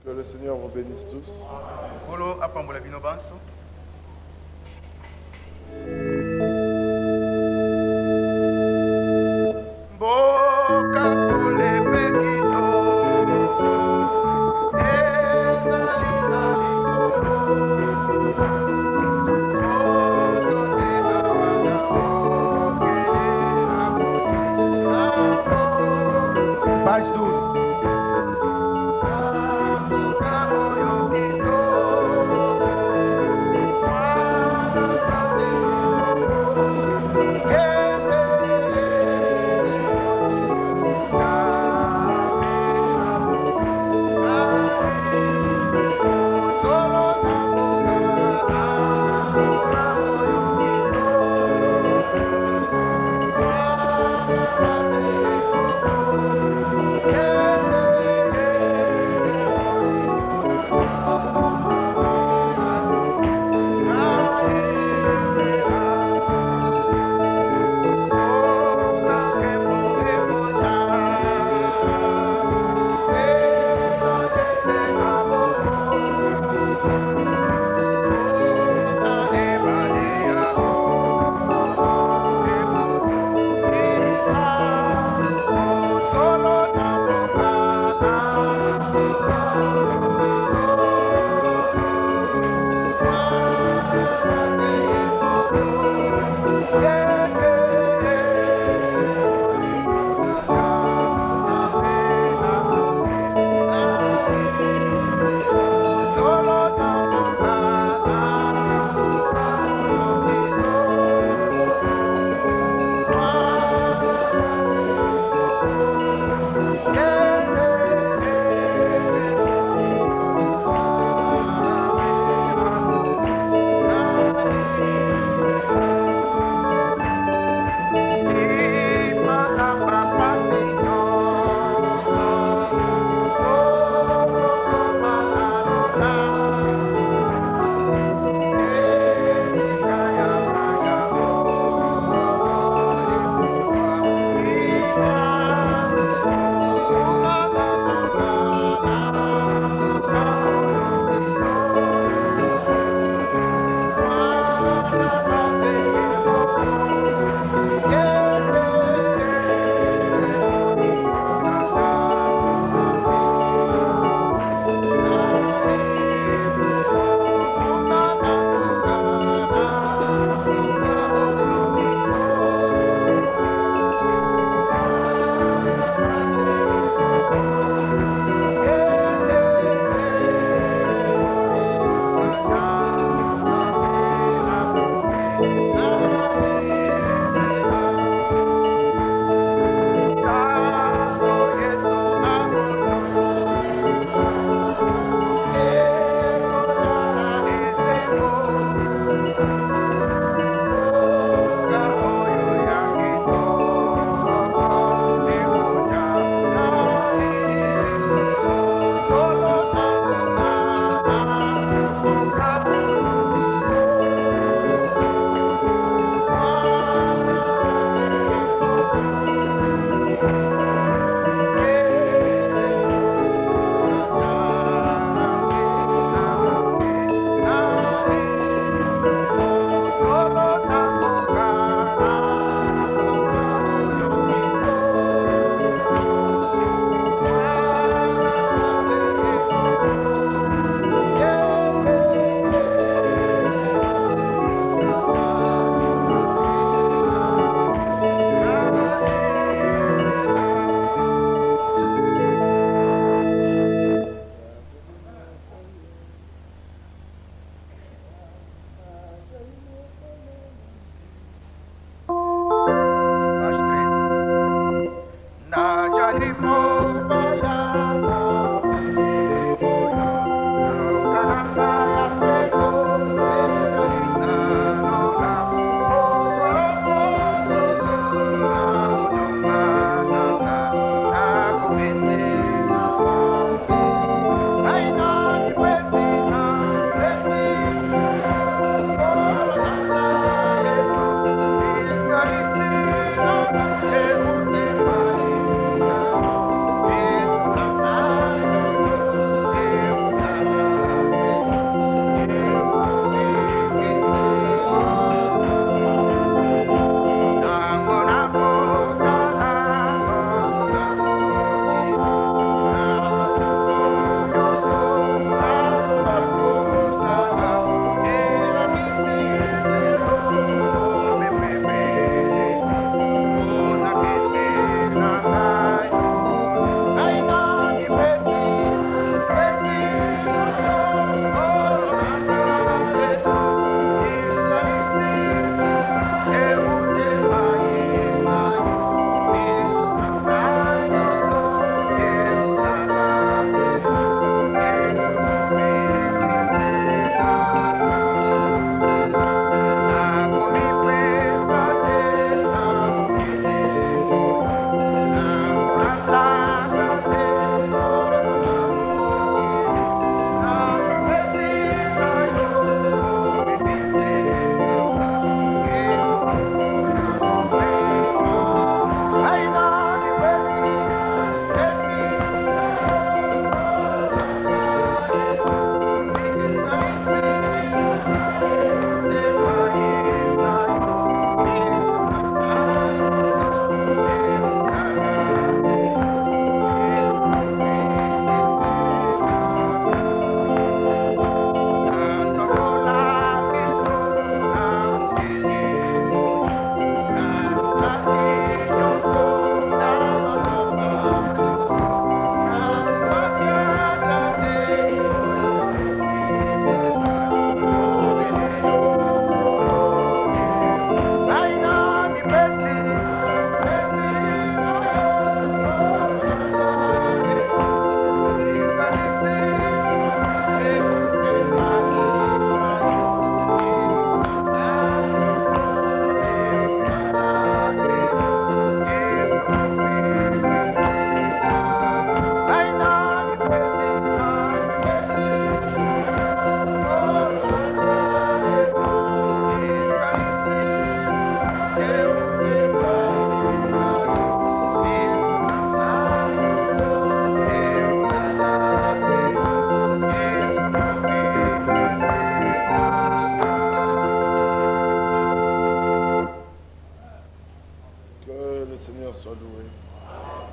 Que le Seigneur vous bénisse tous. Kolo apambola bino banso. Mboka pole pekito. Ezali na likolo. Ozote amana okele amote. Page 12. Yeah.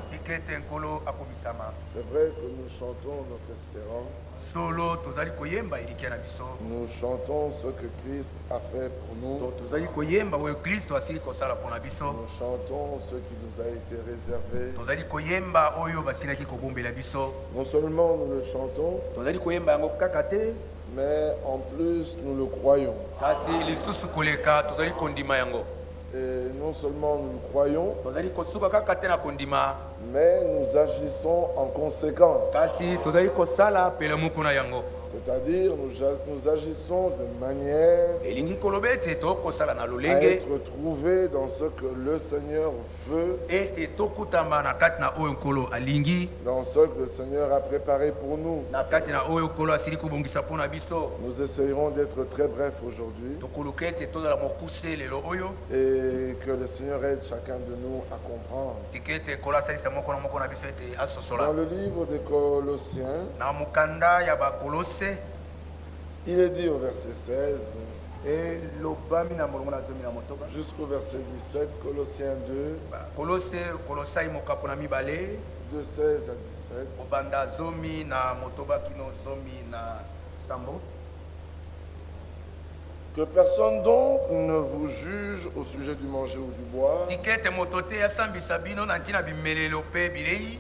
tikete nkolo akomisama. C'est vrai que nous chantons notre espérance. Solo tozali koyemba elikia na biso. Nous chantons ce que Christ a fait pour nous. Tozali koyemba oyo Kristo asili kosala pona biso. Nous chantons ce qui nous a été réservé. Tozali koyemba oyo basilaki kobombela biso. Non seulement nous le chantons, Tozali koyemba yango kaka te, mais en plus nous le croyons. kasi lisusu koleka tozali kondima yango. Et non seulement nous le croyons, Tozali kosuka kaka te na kondima, mais nous agissons en conséquence. kasi tozali kosala pele moko na yango. C'est-à-dire nous agissons de manière Elingi koloba ete tokosala na à lolenge être trouvés dans ce que le Seigneur veut, ete tokutama na kati na oyo nkolo alingi, dans ce que le Seigneur a préparé pour nous. na kati na oyo nkolo asili kobongisa mpona biso. Nous essayerons d'être très brefs aujourd'hui Tokoluka ete tozala mokuse lelo oyo, et que le Seigneur aide chacun de nous à comprendre. tika ete nkolo asalisa moko na moko na biso ete asosola. Dans le livre des Colossiens, Na mokanda ya bakolose il est dit au verset 16 elobami na molongo na zomi na motoba, jusqu'au verset 17, Colossiens 2, kolosai mokapo na mibale de 16 à 17. kobanda zomi na motoba kino zomi na sambo. Que personne donc ne vous juge au sujet du manger ou du boire, tika ete moto te asambisa bino na ntina bimelelo mpe bilei,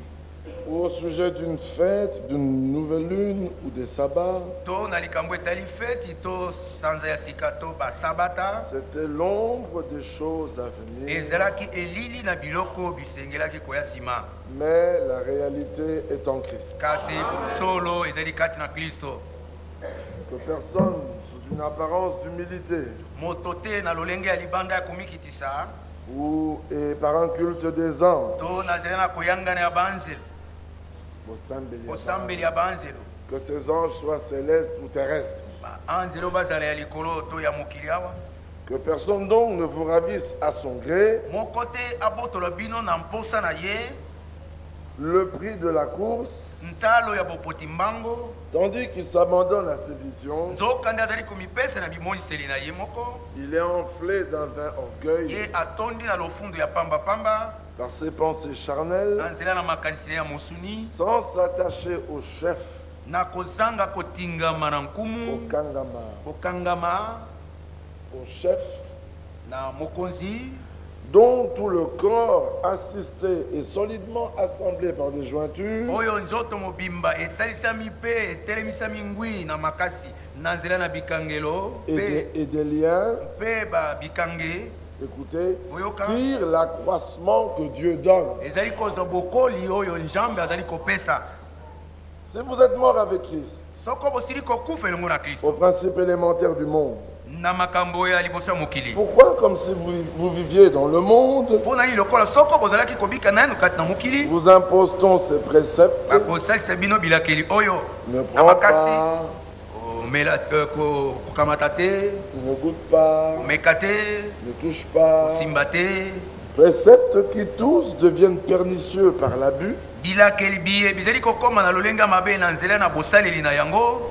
ou au sujet d'une fête, d'une nouvelle lune ou des sabbats. to na likambo etali feti to sanza ya sika to basabata. C'était l'ombre des choses à venir, Ezalaki elili na biloko bisengelaki koya nsima, mais la réalité est en Christ. kasi solo ezali kati na Kristo. Que personne, sous une apparence d'humilité Moto te na lolenge ya libanda ya komikitisa ou et par un culte des anges, to nazela na koyangana ya banzelo, kosambeli ya banzelo, que ces anges soient célestes ou terrestres. anzelo bazala ya likolo to ya mokili awa. Que personne donc ne vous ravisse à son gré Moko te abotola bino na mposa na ye le prix de la course, ntalo ya bopoti mbango, tandis qu'il s'abandonne à ses visions. nzokande azali komipesa na bimoniseli na ye moko. Il est enflé d'un vain orgueil Ye atondi na lofundu ya pambapamba par ses pensées charnelles, na nzela na makanisi ya mosuni, sans s'attacher au chef, na kozanga kotingama na au nkumu, kangama, kokangama au chef, na mokonzi, dont tout le corps assisté et solidement assemblé par des jointures oyo nzoto mobimba esalisami mpe etelemisami ngwi na makasi na nzela na bikangelo et des liens, mpe babikange. écoutez, Oyoka. tire l'accroissement que Dieu donne. Ezali kozwa bokoli oyo nzambe azali kopesa. Si vous êtes mort avec Christ, Soko bosili kokufa elongo na Kristo au principe élémentaire du monde, na makambo ya liboso ya mokili, pourquoi, comme si vous viviez dans le monde, mpona nini lokola soko bozalaki kobika nanu kati na mokili, vous impose-t-on ces préceptes? bakosalisa bino bilakeli oyo Ne na prends makasi, pas, komela kokamata te, ne goûte pas, komeka te, ne touche pas. kosimba te. Préceptes qui tous deviennent pernicieux par l'abus Bilakeli biye bizali kokoma na lolenga mabe na nzela na bosaleli na yango,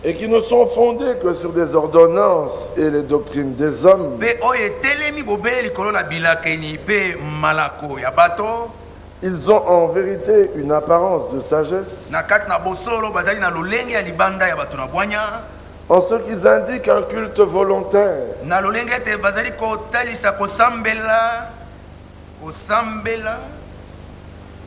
et qui ne sont fondés que sur des ordonnances et les doctrines des hommes. mpe oyo etelemi bobele likolo na bilakeli mpe malako ya bato. Ils ont en vérité une apparence de sagesse, Na kati na bosolo bazali na lolenge ya libanda ya bato na bwanya, en ce qu'ils indiquent un culte volontaire, na lolenge ete bazali kotalisa kosambela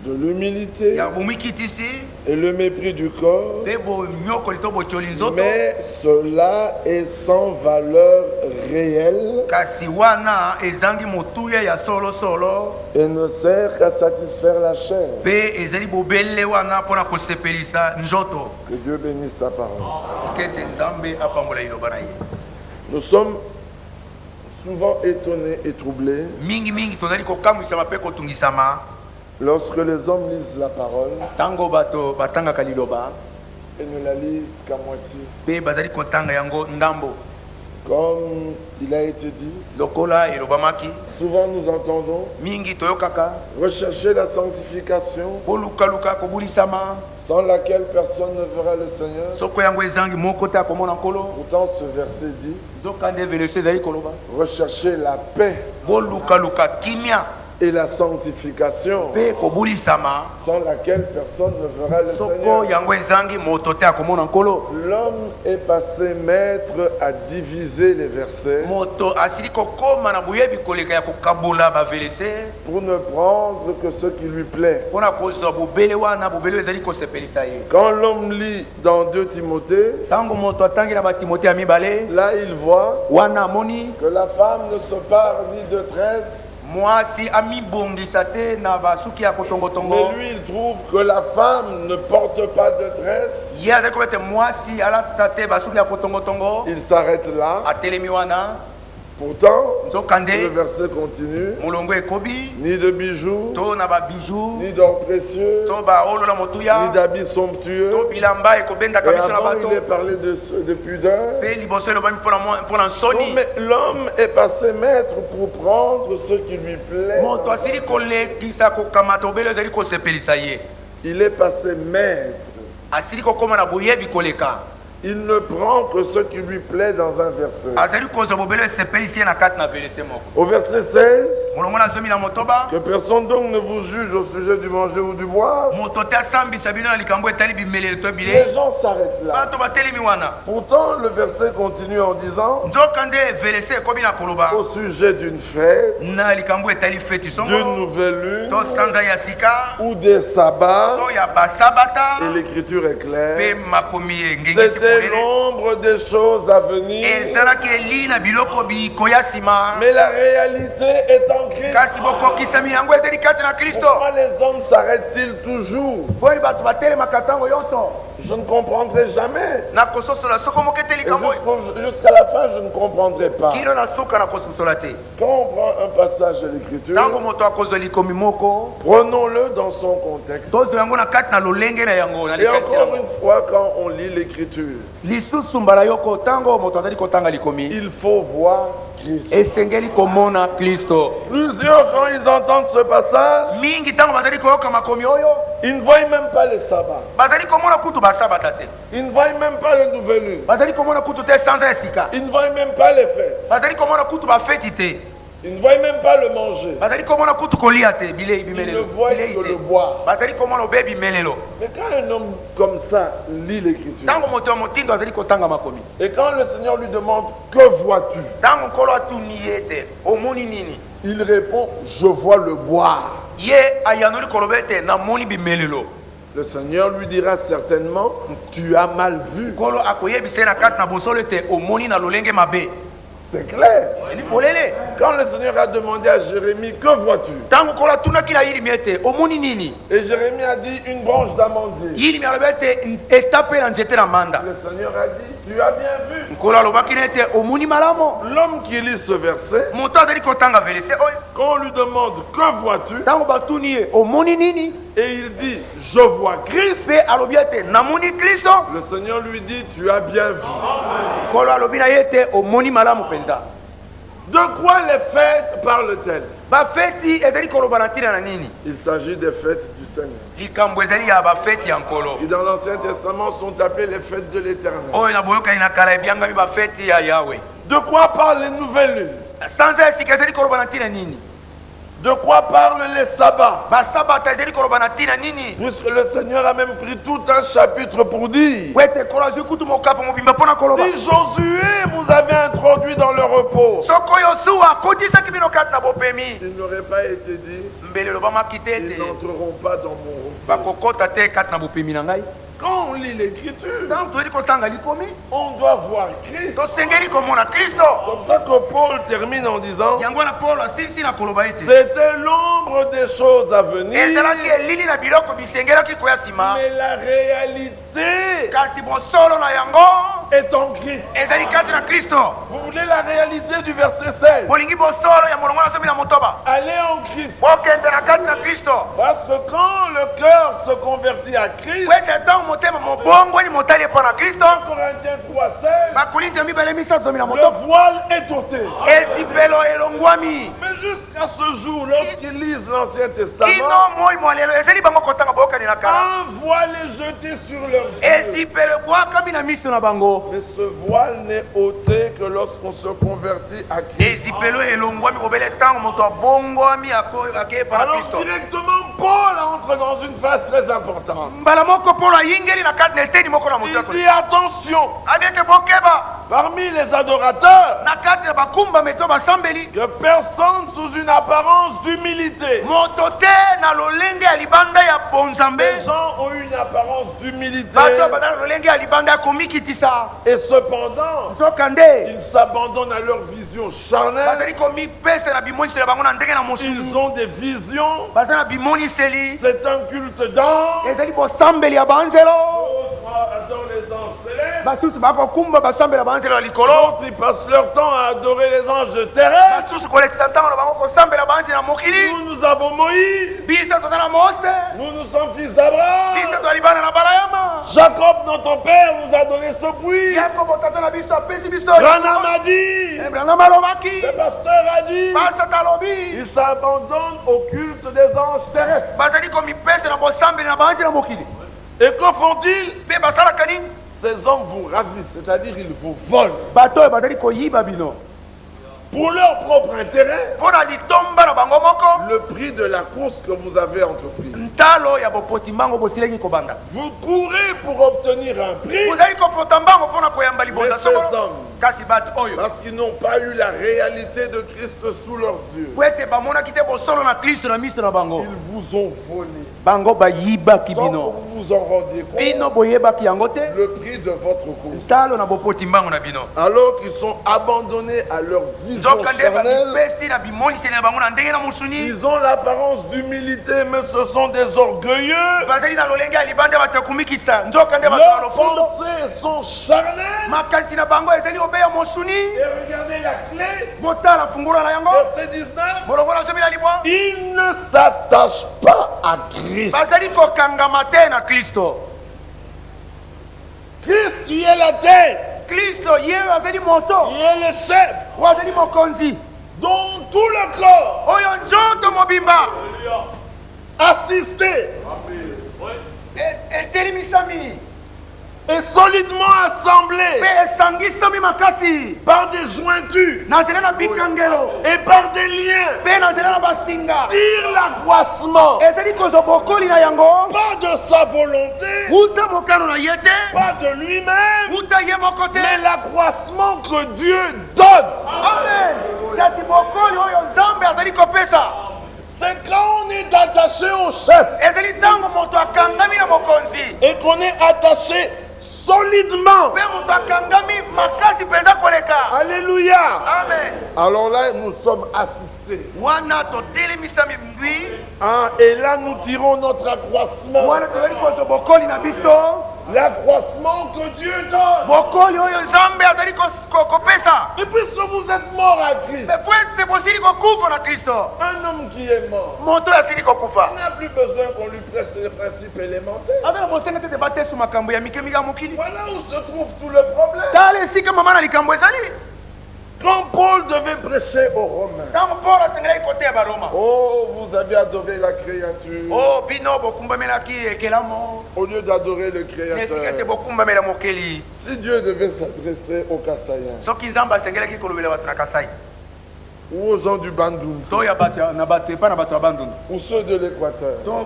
de l'humilité ya bomikitisi et le mépris du corps, mpe bonyokoli to botyoli nzoto, mais cela est sans valeur réelle kasi wana ezangi motuya ya solosolo et ne sert qu'à satisfaire la chair. mpe ezali bobele wana mpona kosepelisa nzoto. Que Dieu bénisse sa parole. Tika ete nzambe apambola liloba na ye. Nous sommes souvent étonnés et troublés Mingi tozali kokamwisama mpe kotungisama lorsque les hommes lisent la parole ntango bato batangaka liloba et ne la lisent qu'à moitié. mpe bazali kotanga yango ndambo. Comme il a été dit, Lokola elobamaki, souvent nous entendons mingi toyokaka rechercher la sanctification kolukaluka kobulisama, sans laquelle personne ne verra le Seigneur. soko yango ezangi moko te akomona nkolo. Pourtant ce verset dit Nzokande verset ezali koloba rechercher la paix bolukaluka kimia et la sanctification, mpe kobulisama sans laquelle personne ne verra le soko Seigneur. yango ezangi moto te akomona nkolo. L'homme est passé maître à diviser les versets Moto asili kokoma na boyebi koleka ya kokabola bavelese pour ne prendre que ce qui lui plaît. mpona kozwa bobele wana bobele oyo ezali kosepelisa ye. Quand l'homme lit dans 2 Timothée, ntango moto atangi na batimote ya mibale là il voit wana amoni que la femme ne se pare ni de tresse, mwasi amibongisa te na basuki ya kotongotongo. mais lui il trouve que la femme ne porte pas de tresse. ye azali koba ete mwasi alata te basuki ya kotongotongo. Il s'arrête là. atelemi wana Pourtant, le nzokande verset continue. molongo ekobi Ni de bijoux, to na babiju ni d'or précieux, to baolola ni motuya d'habits somptueux. to bilamba ekobendaka Et biso na avant, bato il est parlé de pudeur. mpe liboso elobami mpona Non, nsoni. mais l'homme est passé maître pour prendre ce qui lui plaît. moto asili kolekisa kokamata obele ezali kosepelisa ye. Il est passé maître. asili kokóma na boyebi koleka. Il ne prend que ce qui lui plaît dans un verset. azali kozwa bobele esepelisi ye na kati na velese moko. Au verset 16, molongo na zomi na motoba que personne donc ne vous juge au sujet du manger ou du boire. moto te asambisa bino na likambo etali bimeleli to Les ebile. gens s'arrêtent là. bato batelemi wana. Pourtant, le verset continue en disant nzokande velese ekomi na koloba au sujet d'une fête, na likambo etali feti d'une songo nouvelle lune to sanza ya sika ou des sabbats. to ya basabata Et l'écriture est claire. mpe makomi engengisi C'était polele l'ombre des choses à venir. ezalaki eli na biloko bikoya nsima. Mais la réalité est en Christ. kasi bokokisami yango ezali kati na kristo. Pourquoi les hommes s'arrêtent-ils toujours? poni bato batelemaka ntango nyonso Je ne comprendrai jamais. na kososola soko moko ete Et likambo jusqu'à la fin, je ne comprendrai pas. kino na suka na kososola te. Quand on prend un passage de l'Écriture, ntango moto akozwa likomi moko prenons-le dans son contexte. tozwa yango na kati na lolenge na yango na Et likanisi encore yango. une fois, quand on lit l'Écriture, lisusu mbala yoko ntango moto azali kotanga likomi il faut voir Christ. esengeli komona kristo. Plusieurs, quand ils entendent ce passage, mingi ntango bazali koyoka makomi oyo ils ne voient même pas les sabbats. bazali komona kutu basabata te. Ils ne voient même pas les nouvelles lunes. bazali komona kutu te sanza ya sika. Ils ne voient même pas les fêtes. bazali komona kutu bafeti te. Ils ne voient même pas le manger. bazali komona kutu kolia te bilei Ils ne bimelelo voient bilei que le te. boire. bazali komona obe bimelelo. Mais quand un homme comme ça lit l'Écriture, ntango moto ya motindo azali kotanga makomi et quand le Seigneur lui demande « Que vois-tu ?», ntango nkolo atuni ye te omoni nini il répond « Je vois le boire ». ye ayanoli koloba ete namoni bimelelo. Le Seigneur lui dira certainement « Tu as mal vu nkolo akoyebisa ye na kati na bosolo ete omoni na lolenge mabe ». C'est clair. ezali polele. Quand le Seigneur a demandé à Jérémie « Que vois-tu ?», ntango nkolo atunaki na yilimi ete omoni nini et Jérémie a dit « Une branche d'amandier ». yilimi aloba ete etape na nzete na manda. Le Seigneur a dit « Tu as bien vu ». nkolo alobaki na ete omoni malamu. L'homme qui lit ce verset, moto azali kotanga velese oyo quand on lui demande « Que vois-tu ?», ntango batuni ye omoni nini et il dit « Je vois Christ », mpe alobi ete namoni kristo. le Seigneur lui dit « Tu as bien vu ». nkolo alobi na ye ete omoni malamu mpenza. De quoi les fêtes parlent-elles? bafeti ezali koloba na ntina na nini. Il s'agit des fêtes du Seigneur, likambo ezali ya bafeti ya nkolo qui dans l'Ancien Testament sont appelées les fêtes de l'Éternel. oyo na boyokani na kala ebyangami bafeti ya yawe. De quoi parlent les nouvelles lunes? sanza ya sika ezali koloba na ntina nini. De quoi parlent les sabbats? basabata ezali koloba na ntina nini. Puisque le Seigneur a même pris tout un chapitre pour dire po ete nkolo azwi kutu mokapo mobimba mpo na koloba si Josué vous avait introduit dans le repos, soko yosuwa akotisaki bino kati na bopemi il n'aurait pas été dit mbele elobamaki te ils ete n'entreront pas dans mon repos. bakokota te kati na bopemi na ngai. Quand on lit l'Écriture, ntango toyeli kotanga likomi on doit voir Christ. tosengeli komona kristo. C'est comme ça que Paul termine en disant yango wana paulo asilisi na koloba ete c'était l'ombre des choses à venir, ezalaki elili na biloko bisengelaki koya nsima mais la réalité kasi bosolo na yango est en Christ. ezali kati na kristo. Vous voulez la réalité du verset 16? bolingi bosolo ya molongo na zomi na motoba Allez en Christ. bokende na kati na kristo. Parce que quand le cœur se convertit à Christ, po ete ntango motema mobongweni motali epo na kristo. Corinthiens 3,16, bakorinto mibale misato zomi na le motoba voile est ôté. ezipelo elongwami. Mais jusqu'à ce jour, lorsqu'ils lisent l'Ancien kino Testament, moi mwalelo ezali bango kotanga boyokani na kala un voile est jeté sur leurs yeux. ezipele bwakami na miso na bango Mais ce voile n'est ôté que lorsqu'on se convertit à Christ. ezipelo elongwami kobele ntango moto abongwami akepa na Alors kristo directement, Paul entre dans une phase très importante. mbala moko polo ayingeli na kati na eteni moko na moto Il dit attention, abieke bokeba parmi les adorateurs, na kati na bakumba meto basambeli que personne sous une apparence d'humilité. moto te na lolenge ya libanda ya bonzambe Ces gens ont une apparence d'humilité bato banda na lolenge ya libanda ya komikitisa et cependant, nzokande ils s'abandonnent à leur vision charnelle. bazali komipesa na bimoniseli bango na ndenge na Ils mosuni ont des visions. baza na bimoniseli C'est un culte d'ange. ezali bosambeli ya banzelo D'autres adorent les anges célestes. basusu bakokumba basambeli ya banzelo ya likolo D'autres, ils passent leur temps à adorer les anges terrestres. basusu kolekisa ntango na bango kosambela banzela ya mokili Nous avons Moïse. biso toza na mose Nous sommes fils d'Abraham. biso toza libana na balayama Jacob, notre père, nous a donné ce puits. yakobo tata na biso apesi biso Branham a dit, branham alobaki le pasteur a dit, pasata alobi ils s'abandonnent au culte des anges terrestres. bazali komipesa na bosambeli na banzela ya mokili Et que font-ils? mpe basalaka nini Ces hommes vous ravissent, c'est-à-dire ils vous volent. bato oyo bazali koyiba bino Pour leur propre intérêt, mpo na litomba na bango moko le prix de la course que vous avez entreprise. ntalo ya bopoti mbango bosileki kobanda Vous courez pour obtenir un prix bozali kopota mbango mpo na koyamba Mais libonza ces solo hommes, kasi bato oyo parce qu'ils n'ont pas eu la réalité de Christ sous leurs yeux, po ete bamonaki te bosolo na kristo na miso na bango ils vous ont volé. bango bayibaki Sans que bino vous vous en rendiez compte, bino boyebaki yango te le prix de votre course. ntalo na bopoti mbango na bino Alors qu'ils sont abandonnés à leur vision nzokande charnelle, bamipesi na bimoniseli na bango na ndenge na mosuni ils ont l'apparence d'humilité, mais ce sont des orgueilleux. bazali na lolenge ya libanda bato ya komikisa nzokande bato na Leurs lofundo pensées sont charnelles. makanisi na bango ezali obeya mosuni Et regardez la clé, botala fungola na yango verset 19. bolongola zomi na libwa Ils ne s'attachent pas à Christ. bazali kokangama te na kristo Christ qui est la tête, kristo ye azali moto qui est le chef, oyo azali mokonzi dont tout le corps, oyo nzoto mobimba assisté etelimisami et solidement assemblé mpe esangisami makasi par des jointures na nzela na bikangelo et par des liens, mpe na nzela na basinga tire l'accroissement, ezali kozwa bokoli na yango pas de sa volonté, uta mokano na ye te pas de lui-même, uta ye moko te mais l'accroissement que Dieu donne. amen kasi bokoli oyo nzambe azali kopesa C'est quand on est attaché au chef ezali ntango moto akangami na mokonzi et qu'on est attaché solidement. mpe moto akangami makasi mpenza koleka Alléluia. amen Alors là, nous sommes assistés. wana totelemisami ngwi Ah, et là, nous tirons notre accroissement. wana tozali kozwa bokoli na biso L'accroissement que Dieu donne. bokoli oyo nzambe azali kopesa Et puisque vous êtes mort à Christ, me po ete bosili kokufa na kristo un homme qui est mort, moto oyo asili kokufa il n'a plus besoin qu'on lui prêche les principes élémentaires. aza na bosenga tete batesu makambo ya mikemike ya mokili Voilà où se trouve tout le problème. tala esika mama na likambo ezali Quand Paul devait prêcher aux Romains, ntango polo asengelaki koteya baroma oh, vous avez adoré la créature o bino bokumbamelaki ekelamo au lieu d'adorer le esika te Créateur. bokumbamela mokeli Si Dieu devait s'adresser aux Kassaïens soki nzambe asengelaki kolobela bato na kasai ou aux gens du Bandoum to ya bato na bato epa na bato ya bandundu ou ceux de l'Équateur, to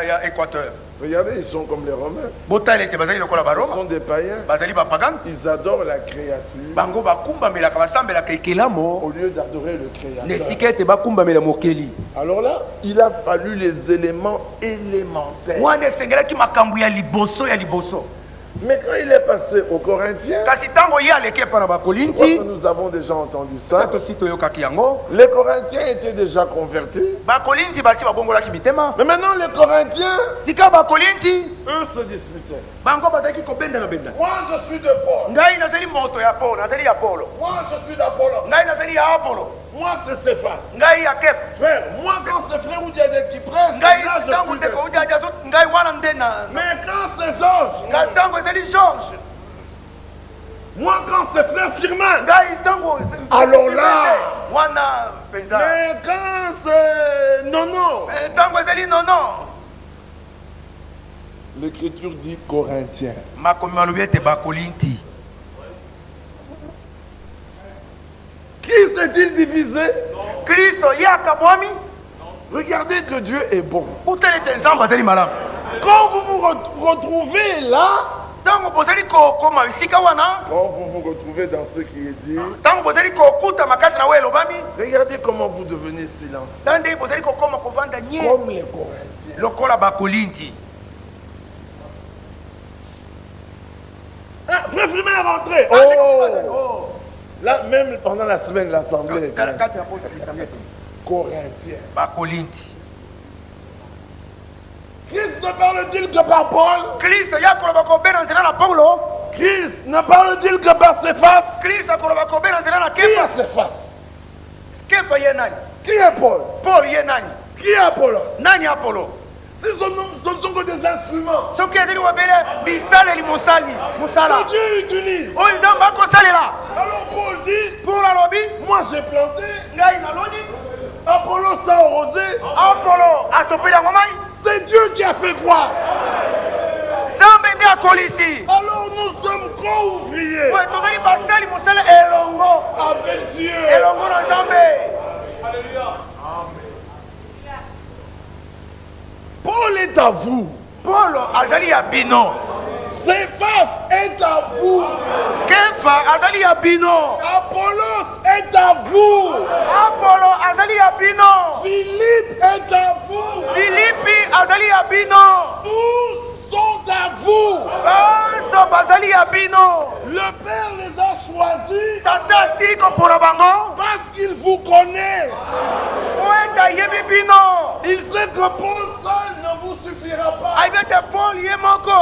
ya équateur regardez, ils sont comme les Romains. botala ete bazali lokola Ce baroma sont des païens. bazali bapagani Ils adorent la créature bango bakumbamelaka basambelaka ekelamo au lieu d'adorer le na Créateur. esika ete bakumbamela mokeli Alors là, il a fallu les éléments élémentaires. wana esengelaki makambo ya liboso ya liboso Mais quand il est passé aux Corinthiens, kasi ntango ye aleki epa na je crois bakolinti que nous avons déjà entendu ça, tosi toyokaki yango les Corinthiens étaient déjà convertis. bakolinti basi babongolaki mitema Mais maintenant, les Corinthiens, sika bakolinti eux se disputaient. bango bazalaki kobendana Moi, je suis de Paul. ngai nazali moto ya polo nazali ya polo Moi, je suis d'Apollo. ngai nazali ya apolo Moi, c'est Céphas. ngai ya kepe Frère, moi, quand c'est frère Oudiadek qui prêche, ngai là, je ntango suis ndeko de- ujaja so ngai wana nde na Mais quand c'est Georges, ngai ntango ezali george moi, quand c'est frère Firmin, ngai ntango Alors là. wana penza. Mais quand c'est non, Ntango ezali nono. l'écriture dit Corinthiens. Makomi malobi ete bakolinti. Qui s'est-il divisé? Kristo yaka bwami. Regardez que Dieu est bon. Utele ete nzambe azali malamu. Quand vous vous retrouvez là, Ntango bozali kokoma esika wana. quand vous vous retrouvez dans ce qui est dit, Ntango bozali kokuta makati na we elobami. regardez comment vous devenez silencieux. Tande bozali kokoma kovanda nye. Comme les Corinthiens. Lokola bakolinti. Ah, frère Flimin est rentré. Oh! Là, même pendant la semaine, l'assemblée est bien. Corinthiens. Bakolinti. Christ ne parle-t-il que par Paul? Kristo yakoloba kobena nzela na Paulo. Christ ne parle-t-il que par Céphas? Kristo akoloba kobena nzela na Qui est Kefa. Céphas? Kefa ye nani? Qui est Paul? Paul ye nani? Qui est Apollos? Nani Apollo? Si ce ne sont que des instruments Soki ezali kobele bisaleli mosali mosala. que Dieu utilise. Oyo nzambe akosalela. Alors Paul dit, Paul alobi moi j'ai planté, ngai naloni. Apollos a arrosé. Apollo asopeli yango mai. C'est Dieu qui a fait croire. Nzambe nde akolisi. Alors nous sommes co-ouvriers Oyo tozali basali mosala elongo. avec Dieu. Elongo na nzambe. Paul est à vous. Paulo azali ya bino. Céphas est à vous. Kefa azali ya bino. Apollos est à vous. Apollo azali ya bino. Philippe est à vous. Filipi azali ya bino. Tous sont à vous. Banso bazali ya bino. Le Père les a choisis Tata asili kopona bango. parce qu'il vous connaît. Oeta yebi bino. Il sait que Paul seul ne vous suffira pas. Ayebete Paul ye moko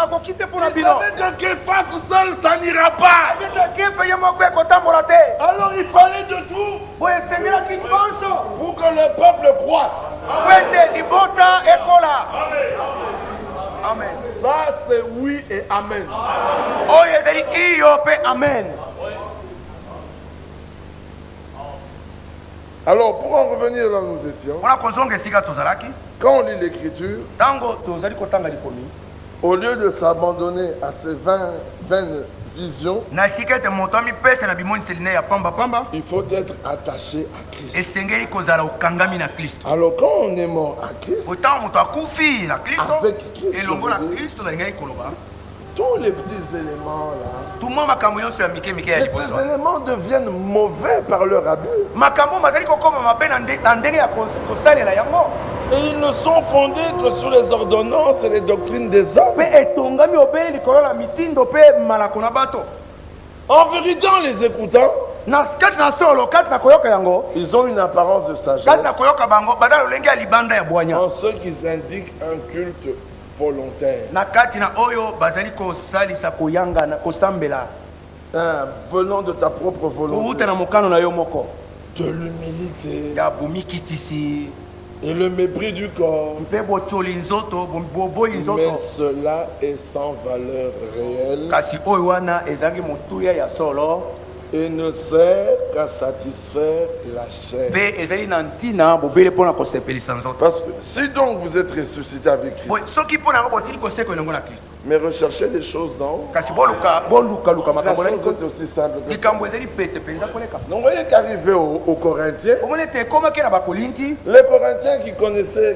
akokite mpona Il bino. savait que Képhas seul, ça n'ira pas. Ayebete kefa ye moko ekotambola te. Alors il fallait de tout Boye esengelaki nyonso. pour que le peuple croisse. Po ete libota ekola. Amen. Ça, c'est oui et amen. Oyo ezali iyo mpe amen. Alors, pour en revenir là où nous étions, Mpona kozonga esika tozalaki. quand on lit l'écriture, Ntango tozali kotanga likomi. au lieu de s'abandonner à ces vaines visions, Na esika ete moto amipesa na bimoniseli ne ya pambapamba. il faut être attaché à Christ. Esengeli kozala okangami na Kristo. Alors, quand on est mort à Christ, Otango moto akufi na Kristo. Avec Christ, Elongo na je veux dire. Kristo nalingai koloba. tous les petits éléments là, Tout le monde makambo nyonso ya mike mike ya mais liboso. ces éléments deviennent mauvais par leur abus. Makambo mazali kokoma mabe na ndenge ya kosalela yango. Et ils ne sont fondés que sur les ordonnances et les doctrines des hommes. Pe etongami obeli likolo na mitindo pe malako na bato. En vérité, en les écoutant, Na kati na solo kati na koyoka yango. ils ont une apparence de sagesse Kati na koyoka bango badala lolenge ya libanda ya bwanya. en ce qu'ils indiquent un culte volontaire. Na kati na oyo bazali kosalisa koyanga na kosambela. Venant de ta propre volonté, Outa na mokano na yo moko. de l'humilité Ya bomikitisi. et le mépris du corps. Mpe bocholi nzoto boboyi Mais nzoto. cela est sans valeur réelle Kasi oyo wana ezangi motuya ya solo. et ne sert qu'à satisfaire la chair. Pe ezali na ntina bobele mpona kosepelisa nzoto. Parce que si donc vous êtes ressuscité avec Boye Christ, soki mpona yango botili koseka elongo na Kristo. mais recherchez les choses d'en haut, Kasi boluka la makambo na chose likolo. est aussi simple que ça. Likambo ezali pete mpenza koleka. Donc vous voyez qu'arrivé aux Corinthiens, omoni ete ekomaki na bakolinti. les Corinthiens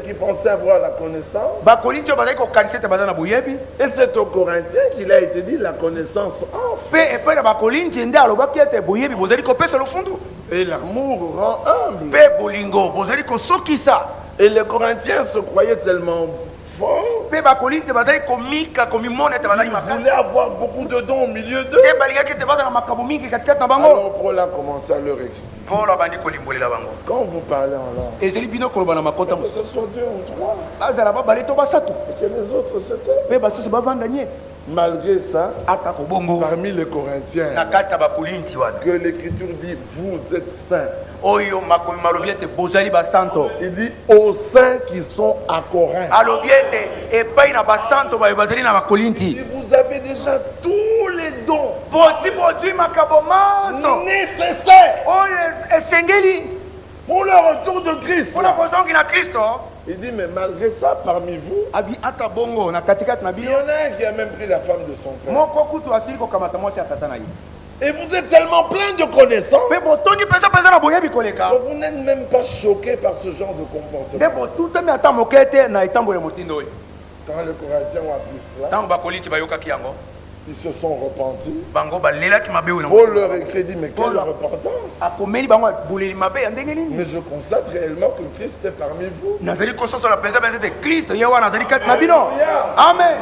qui pensaient avoir la connaissance, Bakolinti oyo bazali kokanisa ete baza na boyebi. et c'est aux Corinthiens qu'il a été dit la connaissance offre Mpe epai na bakolinti nde alobaki ete boyebi bozali kopesa lofundu. et l'amour rend humble. Mpe bolingo bozali kosokisa. Et les Corinthiens se croyaient tellement forts, Mpe bakolinti bazali komika komimona ete bazali ils makasi. voulaient avoir beaucoup de dons au milieu d'eux. Te balingaki ete baza na makambo mingi katikati na bango. Alors Paul a commencé à leur expliquer. Paul abandi kolimbolela bango. Quand vous parlez en langue, ezali bino koloba na makota que ce soit 2 ou 3, bazala babale to basatu. et que les autres c'était. Mpe basusu bavanda nye. Malgré ça, Ata kobongo. parmi les Corinthiens, Na kati ya bakolinti wana. que l'Écriture dit, vous êtes saints. Oyo makomi malobi ete bozali basanto. Il dit aux saints qui sont à Corinthe. Alobi ete epai na basanto bayo bazali na bakolinti. Et vous avez déjà tous les dons Bosi bozwi makambo manso. nécessaires Oyo esengeli pour le retour de Christ. mpona kozongi na kristo Il dit, mais malgré ça, parmi vous, abi ata bongo na katikati na il y bino en a un qui a même pris la femme de son père. moko kutu asili kokamata mwasi ya tata na ye Et vous êtes tellement plein de connaissances mpe botondi mpenza na boyebi koleka que vous n'êtes même pas choqué par ce genre de nde comportement. botutami ata moke te na etambolo ya motindo oyo Quand les Corinthiens ont appris cela, ntango bakolinti bayokaki yango ils se sont repentis. bango balelaki mabe oyo na Paul leur écrit, dit, mais quelle Paul- repentance! akomeli bango boleli mabe ya ndenge nini Mais je constate réellement que Christ est parmi vous. nazali kososola mpenza te kristo ye wana azali kati na bino Alléluia. amen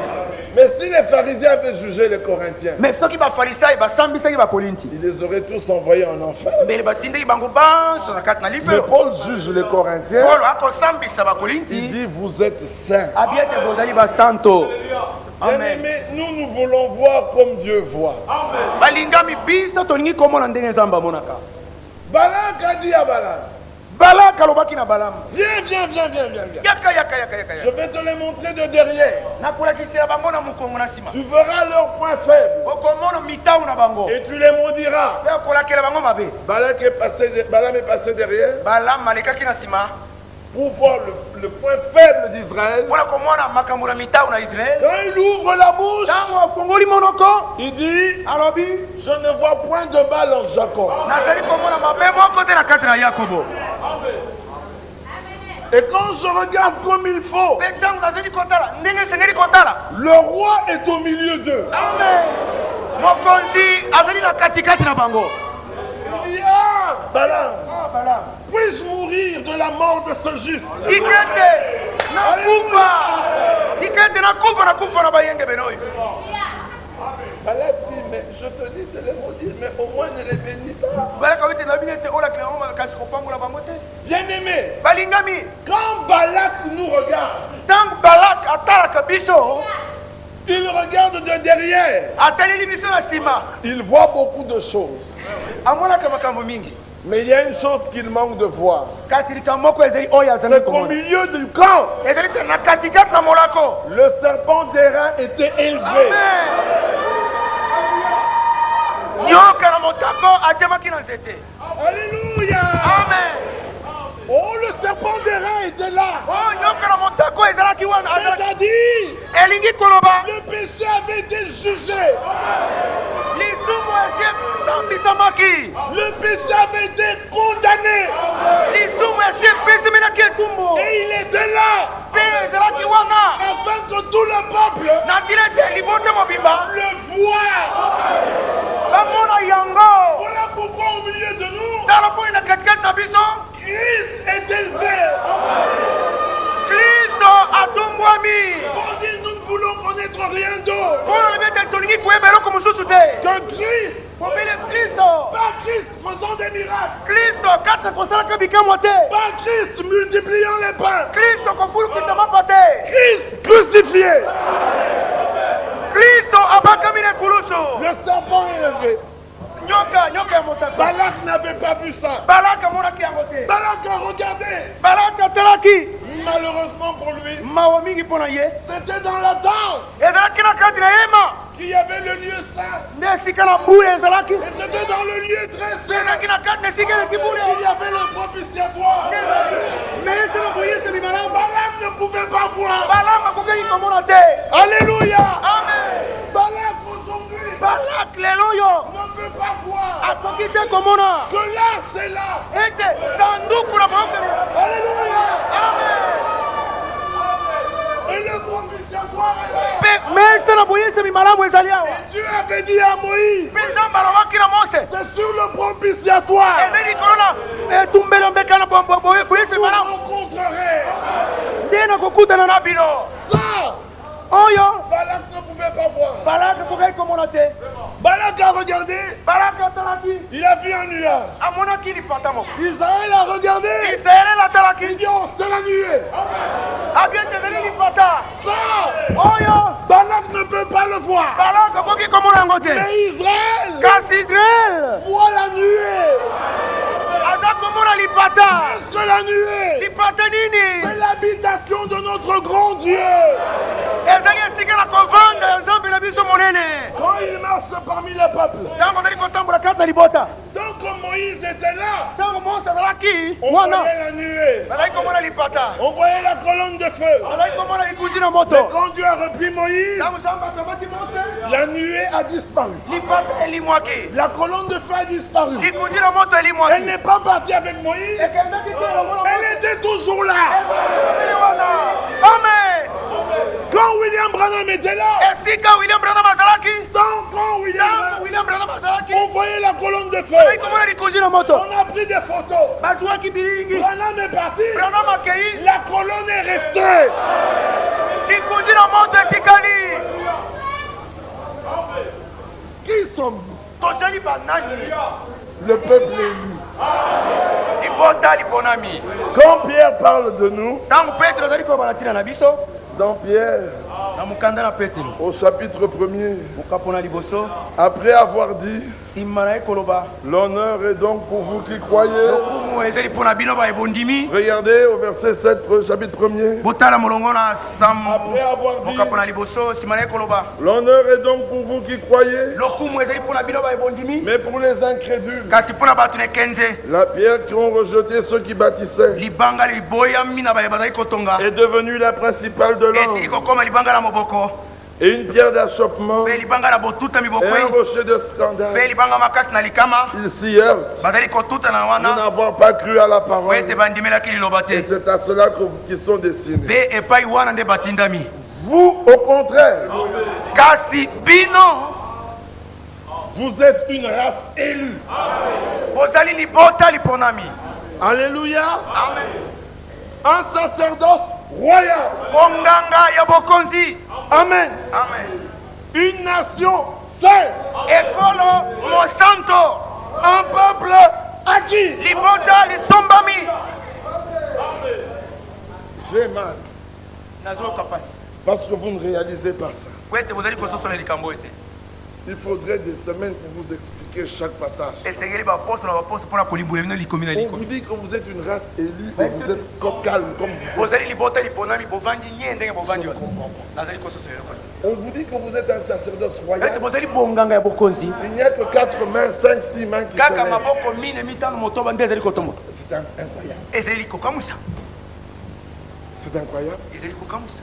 Mais si les pharisiens avaient jugé les Corinthiens, me soki bafarisai basambisaki bakolinti ils les auraient tous envoyés en enfer. mbele batindaki bango banso na kati na Mais lifelo Paul juge les Corinthiens. polo akosambisa Il bakolinti dit, vous êtes saints. abi ete bozali basanto amen Bien-aimés, nous voulons voir comme Dieu voit. balingami biso tolingi komona ndenge nzambe amonaka Balak a dit à Balaam, balaka alobaki na balamu viens. yaka Je vais te les montrer de derrière. nakolakisela bango na mokongo na nsima Tu verras leurs points faibles okomona mitau na bango et tu les maudiras. mpe okolakela bango mabe Balaam est passé derrière balamu alekaki na nsima pour voir le point faible d'Israël. mpona komona makambo na mitau na israele Quand il ouvre la bouche, ntango afungoli monoko il dit, alobi je ne vois point de balle en Jacob. nazali komona mabe moko te na kati na yakobo Et quand je regarde comme il faut, mpe ntango nazali kotala ndenge esengeli kotala le roi est au milieu d'eux. amen mokonzi azali na katikati na bango Il dit, ah, Balaam, balamu puis-je mourir de la mort de ce juste? tikete nakufa tikete nakufa na bayenge beno oyo Balaam dit, mais je te dis de les maudire, mais au moins ne les bénis pas. balaka wete na bino ete olakela bango makasi kopambola bango te Bien-aimés, balingami quand Balak nous regarde, ntango balaka atalaka biso il regarde de derrière. ataleli biso na nsima Il voit beaucoup de choses. amonaka makambo mingi Mais il y a une chose qu'il manque de voir. kasi likambo moko ezali oyo azali C'est qu'au komona milieu du camp, ezali te na katikati na molako le serpent d'airain était élevé. nyoka na motako atiamaki na nzete Alléluia. amen Oh, le serpent d'airain était là. oyo nyoka na motako ezalaki wana C'est-à-dire, elingi koloba le péché avait été jugé. lisumu esi esambisamaki Le péché avait été condamné. lisumu esi epesemelaki etumbu Et il était là mpe ezalaki wana afin que tout le peuple na ntina ete libota mobimba le voie. bamona yango Voilà pourquoi au milieu de nous, tala mpo na katikati na biso Christ est élevé. kristo atumbwami On dit nous ne voulons connaître rien d'autre mpona lobi ete tolingi koyeba eloko mosusu te que Christ. kobele kristo Pas Christ faisant des miracles. kristo kati kosalaka bikamwa te Pas Christ multipliant les pains. kristo kofulukisa mapa te Christ crucifié. kristo abakami na ekulusu Le serpent élevé. nyoka ya motako Balak n'avait pas vu ça. balaka amonaki yango te Balak a regardé. balaka atalaki Malheureusement pour lui, mawa mingi mpo na ye c'était dans la tente ezalaki na kati na yema qu'il y avait le lieu saint. nde esika na buya ezalaki Et c'était dans le lieu très saint ezalaki na kati na esika eleki buya qu'il y avait le propitiatoire. me ese na boyeseli malamu Balak ne pouvait pas voir. balaka akokaki komona te Alléluia. amen Balak aujourd'hui balak lelo oyo ne peut pas voir akoki te komona que l'arche est là. ete sanduku na boyokeli Alléluia. amen Et le propitiatoire est là. mpe me ese na boyeseli malamu ezali awa Dieu avait dit à Moïse, mpe nzambe alobaki na mose c'est sur le propitiatoire eze likolo na etumbelo mbeka na boyeseli vous malamu rencontrerez. nde nakokutana na bino Ça, oyo Balak ne pouvait pas voir. balaka akokaki komona te Balak a regardé, balaka atalaki il a vu un nuage. amonaki lipata moko Israël a regardé, israele atalaki il dit, oh, c'est la nuée. abiete ezali lipata Ça, oyo Balak ne peut pas le voir. balaka akoki komona yango te Mais Israël kasi israele voit la nuée. aza komona lipata Est-ce que la nuée, lipata nini c'est l'habitation de notre grand Dieu. ezali esika na kovanda ya nzambe na biso monene Quand il marche parmi les peuples. ntango ozali kotambola kati na libota Donc que Moïse était là, ntango mose azalaki on mwana voyait la nuée, bazalaki komona lipata on voyait la colonne de feu. bazalaki komona likundi na Mais moto quand Dieu a repris Moïse, ntango nzambe akamati mose la nuée a disparu. lipata elimwaki La colonne de feu a disparu. likundi na moto Elle elimwaki n'est pas partie avec Moïse, ekendaki te elongo na elle était toujours là. moseli wana amen Quand William Branham était là, esika william branham azalaki quand William ntango william branham azalaki on voyait la colonne de feu. bazalaki komona likundi na moto On a pris des photos. bazwaki bilingi Branham est parti. branham akei La colonne est restée. likundi na moto etikali Qui sommes-nous? tozali banani Le peuple élu. libota liponami Quand Pierre parle de nous, ntango petro azali koloba na ntina na biso dans Pierre, na mokanda na petelo au chapitre 1er, mokapo na liboso après avoir dit, nsima na ye koloba l'honneur est donc pour vous qui croyez. lokumu ezali mpo na bino baebondimi Regardez au verset 7, chapitre 1er. botala molongo na sambo Après avoir dit, mokapo na liboso nsima na ye koloba l'honneur est donc pour vous qui croyez, lokumu ezali mpo na bino baebondimi mais pour les incrédules, kasi mpo na bato na ekenze la pierre qui ont rejeté ceux qui bâtissaient libanga liboyami na baye bazali kotonga est devenue la principale de esili l'angle, kokoma libanga na moboko et une pierre d'achoppement mpe libanga na botuta et un mibokwei rocher de mpe scandale. libanga makasi na likama Ils s'y heurtent bazali kotuta na de wana n'avoir pas cru à la po parole. ete bandimelaki liloba Et te c'est à cela qu'ils sont destinés. mpe epai wana nde batindami Vous, au contraire, kasi bino vous êtes une race élue. bozali libota liponami Alléluia. amen Un sacerdoce royal. monganga ya bokonzi Amen. amen Une nation sainte. ekolo mosanto Un peuple acquis. libota lisombami J'ai mal. nazoyoka pasi Parce que vous ne réalisez pas ça. po ete bozali kososola likambo ete Il faudrait des semaines pour vous expliquer chaque passage. esengeli baposo na baposo mpona kolimbola bino likomi na On vous likomi dit que vous êtes une race élue et vous êtes comme calme comme vous êtes. bozali libota liponami bovandi nye ndenge bovandi wana nazali kososola eloko On vous dit que vous êtes un sacerdoce ete royal. bozali bonganga ya bokonzi Il n'y a que 4 mains, 5, 6 mains qui se kaka lèvent. maboko mine mitano motoba nde ezali kotomboka C'est incroyable. ezali likokamwisa C'est incroyable. ezali kokamwisa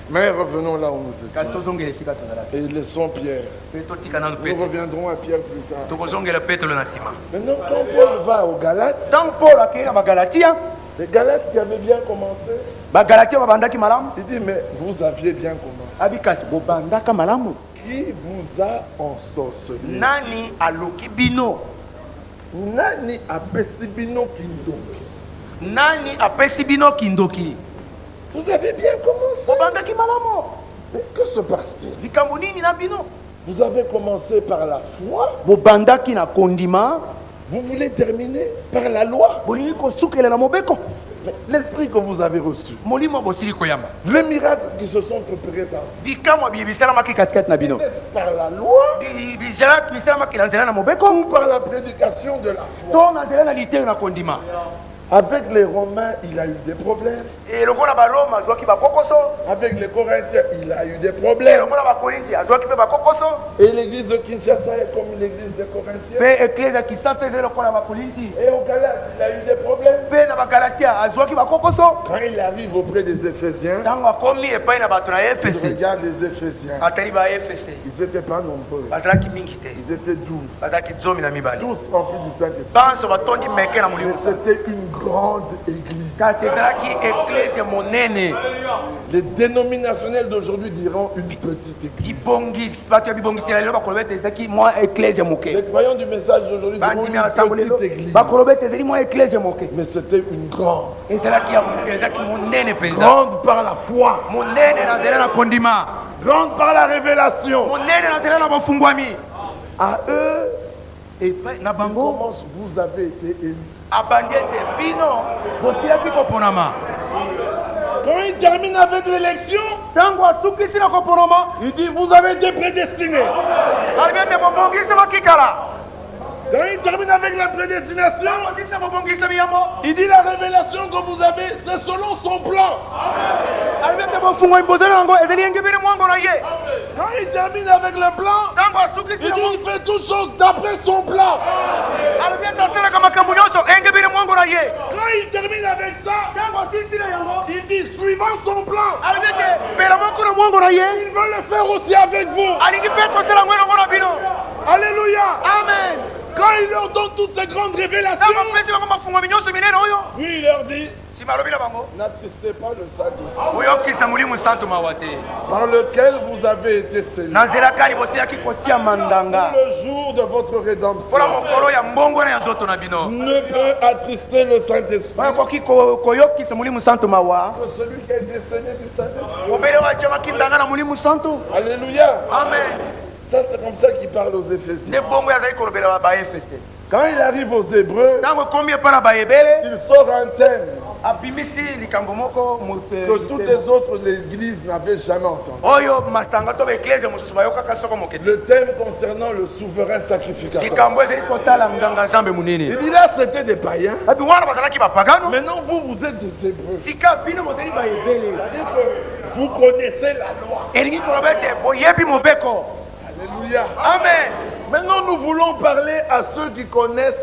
Mais revenons là où nous kasi étions. tozongela esika tozalaki Et laissons Pierre. mpe totika nanu Nous petelo reviendrons à Pierre plus tard. tokozongela petelo na nsima Maintenant, quand Paul va aux Galates, ntango paul akei na bagalatia les Galates qui avaient bien commencé, bagalatia babandaki malamu il dit, mais vous aviez bien commencé. abi kasi bobandaka malamu Qui vous a ensorcelé? nani aloki bino Nani apesi bino kindoki? nani apesi bino kindoki Vous avez bien commencé. bobandaki malamu Mais que se passe-t-il? likambo nini na bino Vous avez commencé par la foi. bobandaki na kondima Vous voulez terminer par la loi. bolingi kosukela na mobeko Mais l'esprit que vous avez reçu, molimo bosili koyamba les miracles qui se sont préparés par vous, bikamwa bie bisalamaki katikati na bino est-ce par la loi bisalaki bisalamaki na nzela na mobeko ou par la prédication de la foi? to na nzela na liteyo na kondima Avec les Romains, il a eu des problèmes. elongo na baroma azwaki bakokoso Avec les Corinthiens, il a eu des problèmes. elongo na bakorinti azwaki mpe bakokoso Et l'église de Kinshasa est comme l'église des Corinthiens. mpe eklese ya kisasa ezali lokola bakorinti Et au Galates, il a eu des problèmes. mpe na bagalatia azwaki bakokoso Quand il arrive auprès des Éphésiens, ntango akomi epai na bato na il efese regarde les Éphésiens. atali baefese Ils n'étaient pas nombreux. bazalaki mingi te Ils étaient 12. bazalaki 12 Tous remplis du Saint-Esprit. banso batondi meke na Mais molimo c'était une grande église. kasi ezalaki eklese monene Les dénominationnels d'aujourd'hui diront une petite église. libongisi bato ya bibongisela lelo bakoloba ete ezalaki mwa eklese moke Les croyants du message d'aujourd'hui diront bandimi ya sango une lelo petite église. bakoloba ete ezali mwa eklese moke Mais c'était une grande. ezalaki monene mpenza Grande par la foi. monene na nzela na kondima Grande par la révélation. monene na nzela na bofungwami À eux, epai na bango comment vous avez été élus. abandi ete bino bosilaki koponama Quand il termine avec l'élection, ntango asukisi na koponama il dit vous avez été prédestinés. alobi ete bobongisi bakikala Quand il termine avec la prédestination, osisi na bobongisi miyambo il dit la révélation que vous avez, c'est selon son plan. alobi ete bofungwami bozali yango ezali yengebeli mwango na ye Quand il termine avec le plan, ntango asukisi il dit yango il fait toutes choses d'après son plan. alobi ete asalaka makambo nyonso engebeli mwango na ye Quand il termine avec ça, ntango asilisi na yango il dit suivant son plan, alobi ete pela moko na mwango na ye il veut le faire aussi avec vous. alingi mpe kosala yango elongo na bino Alléluia. amen Quand il leur donne toutes ces grandes révélations, ntango apesi bango mafungwami nyonso minene oyo puis il leur dit, nsima alobi na bango n'attristez pas le Saint-Esprit, oyokisa molimo santo mawa te par lequel vous avez été scellés na nzela kani bosilaki kotia mandanga le jour de votre rédemption. mpona mokolo ya mbongo na ya nzoto na bino Ne peut attrister le Saint-Esprit bakoki koyokisa molimo santo mawa que celui qui a été scellé du Saint-Esprit. obele oyo atiamaki ndanga na molimo santo Alléluia. amen Ça, c'est comme ça qu'il parle aux Éphésiens. nde bongo oyo azali kolobela baefese Quand il arrive aux Hébreux, ntango ekomi epa na bayebele il sort un thème abimisi likambo moko que toutes les autres églises n'avaient jamais entendu. oyo masanga to baeklese mosusu bayokaka soko moke te Le thème concernant le souverain sacrificateur. likambo ezali kotala nganga nzambe Il monene dit là, c'était des païens. abi wana bazalaki bapagano Maintenant, vous êtes des Hébreux. sika bino bozali bayebele C'est-à-dire que vous connaissez la loi. elingi koloba ete boyebi mobeko Alléluia. amen Maintenant, nous voulons parler à ceux qui connaissent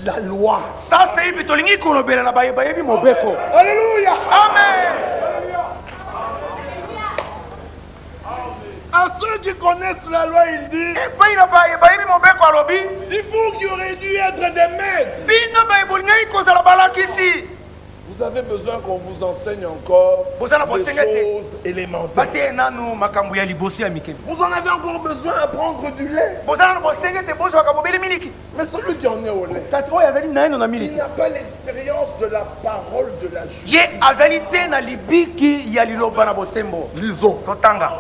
la loi. sasa hivi tolingi kolobela na bayebi mobeko Alléluia. amen À ceux qui connaissent la loi, il dit, epai na bayebi mobeko alobi c'est vous qui aurez dû être des maîtres. bino bolingai kozala balakisi Vous avez besoin qu'on vous enseigne encore Bozala des bosenga te. choses élémentaires. bate nanu makambo ya liboso ya mikemi Vous en avez encore besoin à prendre du lait. bozala na bosenge te bozwaka bobeli miliki Mais celui qui en est au lait, kasi oyo azali naino na il miliki n'a pas l'expérience de la parole de la justice. ye azali te na libiki ya liloba na bosembo Lisons, totanga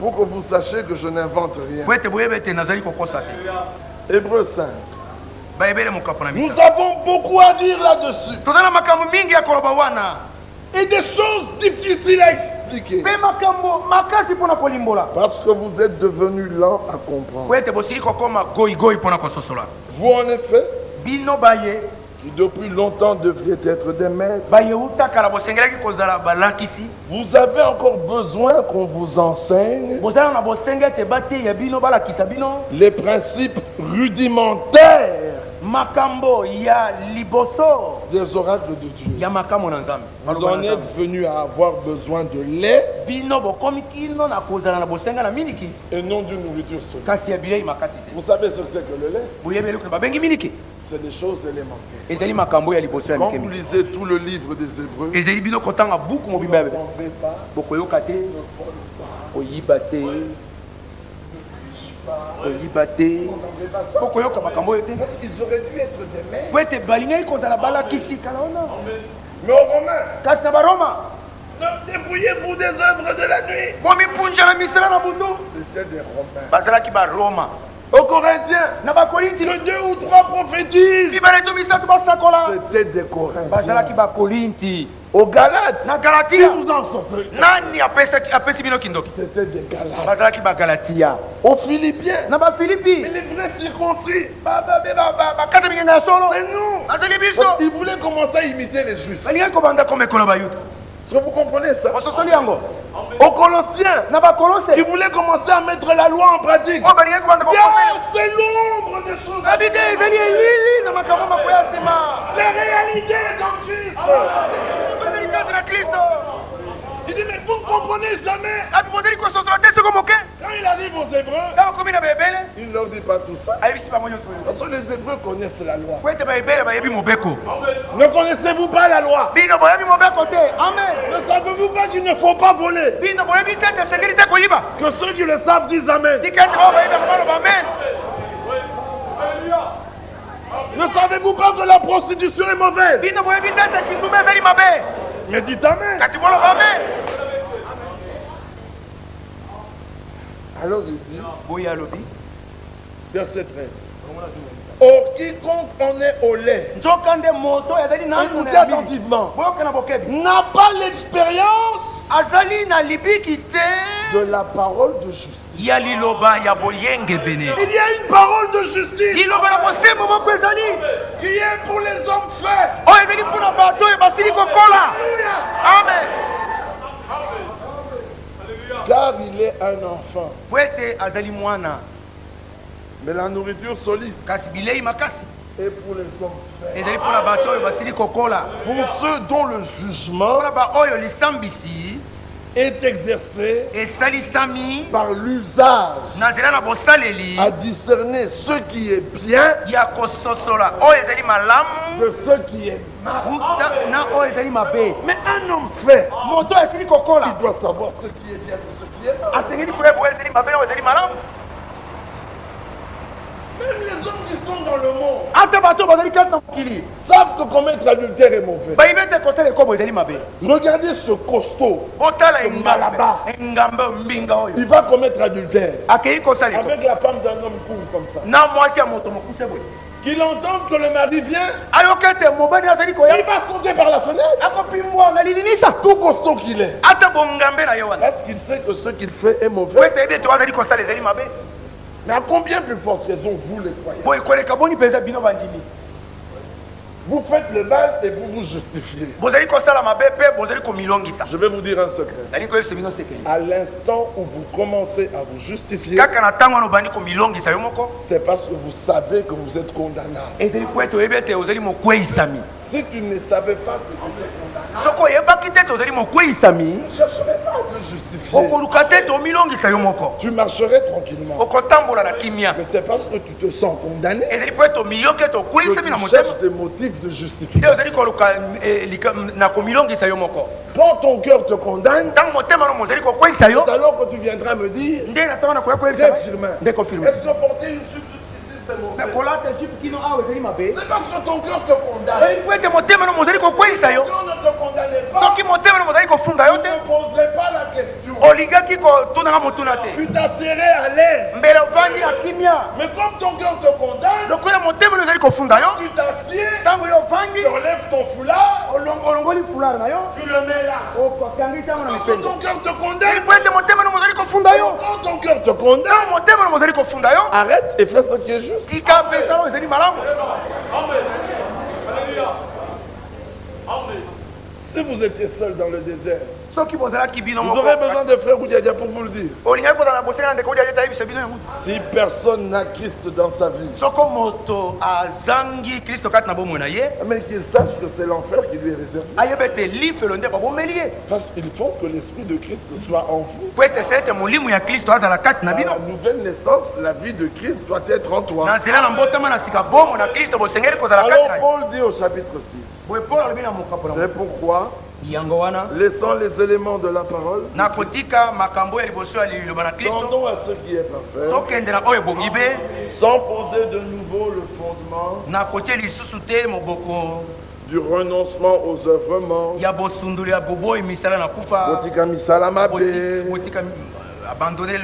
pour que vous sachiez que je n'invente rien. po ete boyeba ete nazali kokosa te Hébreux 5. bayebele mokapo na Nous mika avons beaucoup à dire là-dessus. toza na makambo mingi ya koloba wana Et des choses difficiles à expliquer. mpe makambo makasi mpona kolimbola Parce que vous êtes devenus lents à comprendre. po ete bosili kokoma goyigoyi mpona kososola Vous, en effet, bino baye qui depuis longtemps devriez être des maîtres, baye utakala bosengelaki kozala balakisi vous avez encore besoin qu'on vous enseigne bozala na bosenge ete bateya bino balakisa bino les principes rudimentaires makambo ya liboso des oracles de Dieu. ya makambo na nzambe Vous en êtes venus à avoir besoin de lait bino bokomi kino na kozala na bosenga na miniki et non d'une nourriture solide. kasi ya bilei makasi te Vous savez ce que c'est que le lait? boyebeli kuna babengi miniki C'est des choses élémentaires. ezali makambo ya liboso ya Quand vous mikemi lisez tout le livre des Hébreux, ezali bino kotanga buku mobimba ya vous n'en tombez pas, bokoyoka te koyiba te koyiba te vous n'en tombez pas ça. bokoyoka makambo oyo te Parce qu'ils auraient dû être des maîtres. po ete balingaki kozala balakisi kala wana Mais aux Romains, kasi na baroma ne débrouillez-vous des œuvres de la nuit. bomipunja na misala na butu C'était des Romains. bazalaki baroma Aux Corinthiens, na bakorinti que 2 ou 3 prophétisent. bibala eto misato basakola C'était des Corinthiens. bazalaki bakorinti Aux Galates, na qui galatia vous en sortez? nani apesi bino kindoki C'était des Galates. bazalaki bagalatia Aux Philippiens, na bafilipi mais les vrais circoncis, bakata mingenga ya solo c'est nous. azali biso Parce qu'ils voulaient commencer à imiter les Juifs. balingaki kobanda komekola bayuda Est-ce que vous comprenez ça? bososoli yango Aux Colossiens, na bakolose qui voulaient commencer à mettre la loi en pratique. oyo balingaki kobanda Bien, c'est l'ombre des choses. abi te ezali elili na makambo makoya nsima La réalité est en Christ. bazali kati na kristo Il dit, mais vous ne comprenez jamais. abi bozali kososola te soko moke Quand il arrive aux Hébreux, ntango komi na bayebele il ne leur dit pas tout ça. ayebisi bango nyonso oyo Parce que les Hébreux connaissent la loi. po ete bayebele bayebi mobeko Ne connaissez-vous pas la loi? bino boyebi mobeko te amen Ne savez-vous pas qu'il ne faut pas voler? bino boyebi te ete esengeli te koyiba Que ceux qui le savent disent Amen. tika ete bao bayebi yango baloba amen Ne savez-vous pas que la prostitution est mauvaise? bino boyebi te ete kindumba ezali mabe Mais dites Amen. kati boloba amen Alors il dit, boye alobi verset 13. Or, quiconque en est au lait, nzoka nde moto oyo azali nanu écoutez na mili attentivement, boyoka na bokebi n'a pas l'expérience azali na libiki te de la parole de justice. ya liloba ya boyengebene Il y a une parole de justice liloba na bosembo moko ezali qui est pour les hommes faits. oyo ezali mpona bato oyo basili kokola amen Car il il est un enfant. po ete azali mwana Mais la nourriture solide kasi bilei makasi est pour les hommes faibles. ezali mpona bato oyo basili kokola Pour ceux dont le jugement mpona baoyo lisambisi est exercé esalisami par l'usage na nzela na bosaleli à discerner ce qui est bien ya kososola oyo ezali malamu de ce qui est mal. na oyo ezali mabe. Mais un homme fait, moto esili kokola il doit savoir ce qui est bien de ce qui est mal. asengeli koyeba oyo ezali mabe na oyo ezali malamu. Même les hommes qui sont dans le monde ata bato bazali kati na mokili savent que commettre adultère est mauvais. bayibi ete kosala ekobo ezali mabe. Regardez ce costaud. botala Ce malaba. engambe mbinga oyo Il va commettre adultère akei kosala ekobo avec la femme d'un homme court comme ça. na mwasi ya moto mokuse boye Qu'il entende que le mari vient, ayoki ete mobali azali koya il va sauter par la fenêtre. akopimbwa na lilinisa Tout costaud qu'il est. ata bongambe na ye wana Parce qu'il sait que ce qu'il fait est po mauvais. ete yebi ete oyo azali kosala ezali mabe. Mais à combien plus forte raison vous les croyez? boye koleka boni mpenza bino bandimi Vous faites le mal et vous vous justifiez. bozali kosala mabe mpe bozali komilongisa. Je vais vous dire un secret. zali koyebisa bino sekeli À l'instant où vous commencez à vous justifier, kaka na ntango wana obandi komilongisa yo moko c'est parce que vous savez que vous êtes condamnable. ezali po ete oyebi ete ozali mokweyisami. Si tu ne savais pas que tu étais condamnable, soki oyebaki te ete ozali mokweyisami tu ne chercherais pas à te justifier. okoluka te ete omilongisa yo moko Tu marcherais tranquillement. okotambola na kimia. Mais c'est parce que tu te sens condamné ezali po ete omiyoki ete que okulisami na tu motema cherches des motifs de te justification. ozali koluka na komilongisa yo moko. Quand ton cœur te condamne, ntango motema no mozali kokweyisa yo c'est alors que tu viendras me dire, nde na ntango na koya très koyebisa firme, nde kofilme est-ce que porter une jupe jusqu'ici c'est mauvais? kolata jipe kino awa ezali mabe. C'est parce que ton cœur te condamne. ezali po ete motema no mozali kokweyisa yo Si on ne te condamnait pas, soki motema no mozali kofunga yo tu te ne poserais pas la question. olingaki kotunanga motuna te Tu t'asserais à l'aise. mbele ovandi na kimia. Mais comme ton cœur te condamne, lokola motema no ezali kofunga yo tu t'assieds, ntango yo ovandi tu enlèves ton foulard, olongoli fulare na yo tu le mets là. okokangisi yango na Parce que misende. ton cœur te ezali condamne. po ete motema no mozali kofunda yo Quand ton cœur te condamne, ntango motema no mozali kofunda yo arrête et fais ce qui est juste. tika apesa oyo ezali malamu. Si vous étiez seul dans le désert, soki bozalaki bino vous moko aurez besoin de frère Oudiadia pour vous le dire. olingaki kozala na bosenga na ndeko odi ayeta yebiso bino yango. Si personne n'a Christ dans sa vie, soko moto azangi kristo kati na bomoi na ye mais qu'il sache que c'est l'enfer qui lui est réservé. ayeba ete lifelo nde babomeli ye Parce qu'il faut que l'Esprit de Christ soit en vous. po ete sala ete molimo ya kristo azala kati na À bino. la nouvelle naissance, la vie de Christ doit être en toi. na nzela na mbotama na sika bomo na kristo bosengeli kozala kati Alors na ye. Paul dit au chapitre 6, boye polo alobi na mokapo na c'est pourquoi, yango wana laissant les éléments de la parole, na kotika makambo ya liboso ya liloba na kristo tendons à ce qui est parfait, tokende na oyo ebongi be sans poser de nouveau le fondement na kotia lisusu te moboko du renoncement aux œuvres mortes. ya bosundoli ya boboyi misala na kufa Botika misala mabe, botika abandonner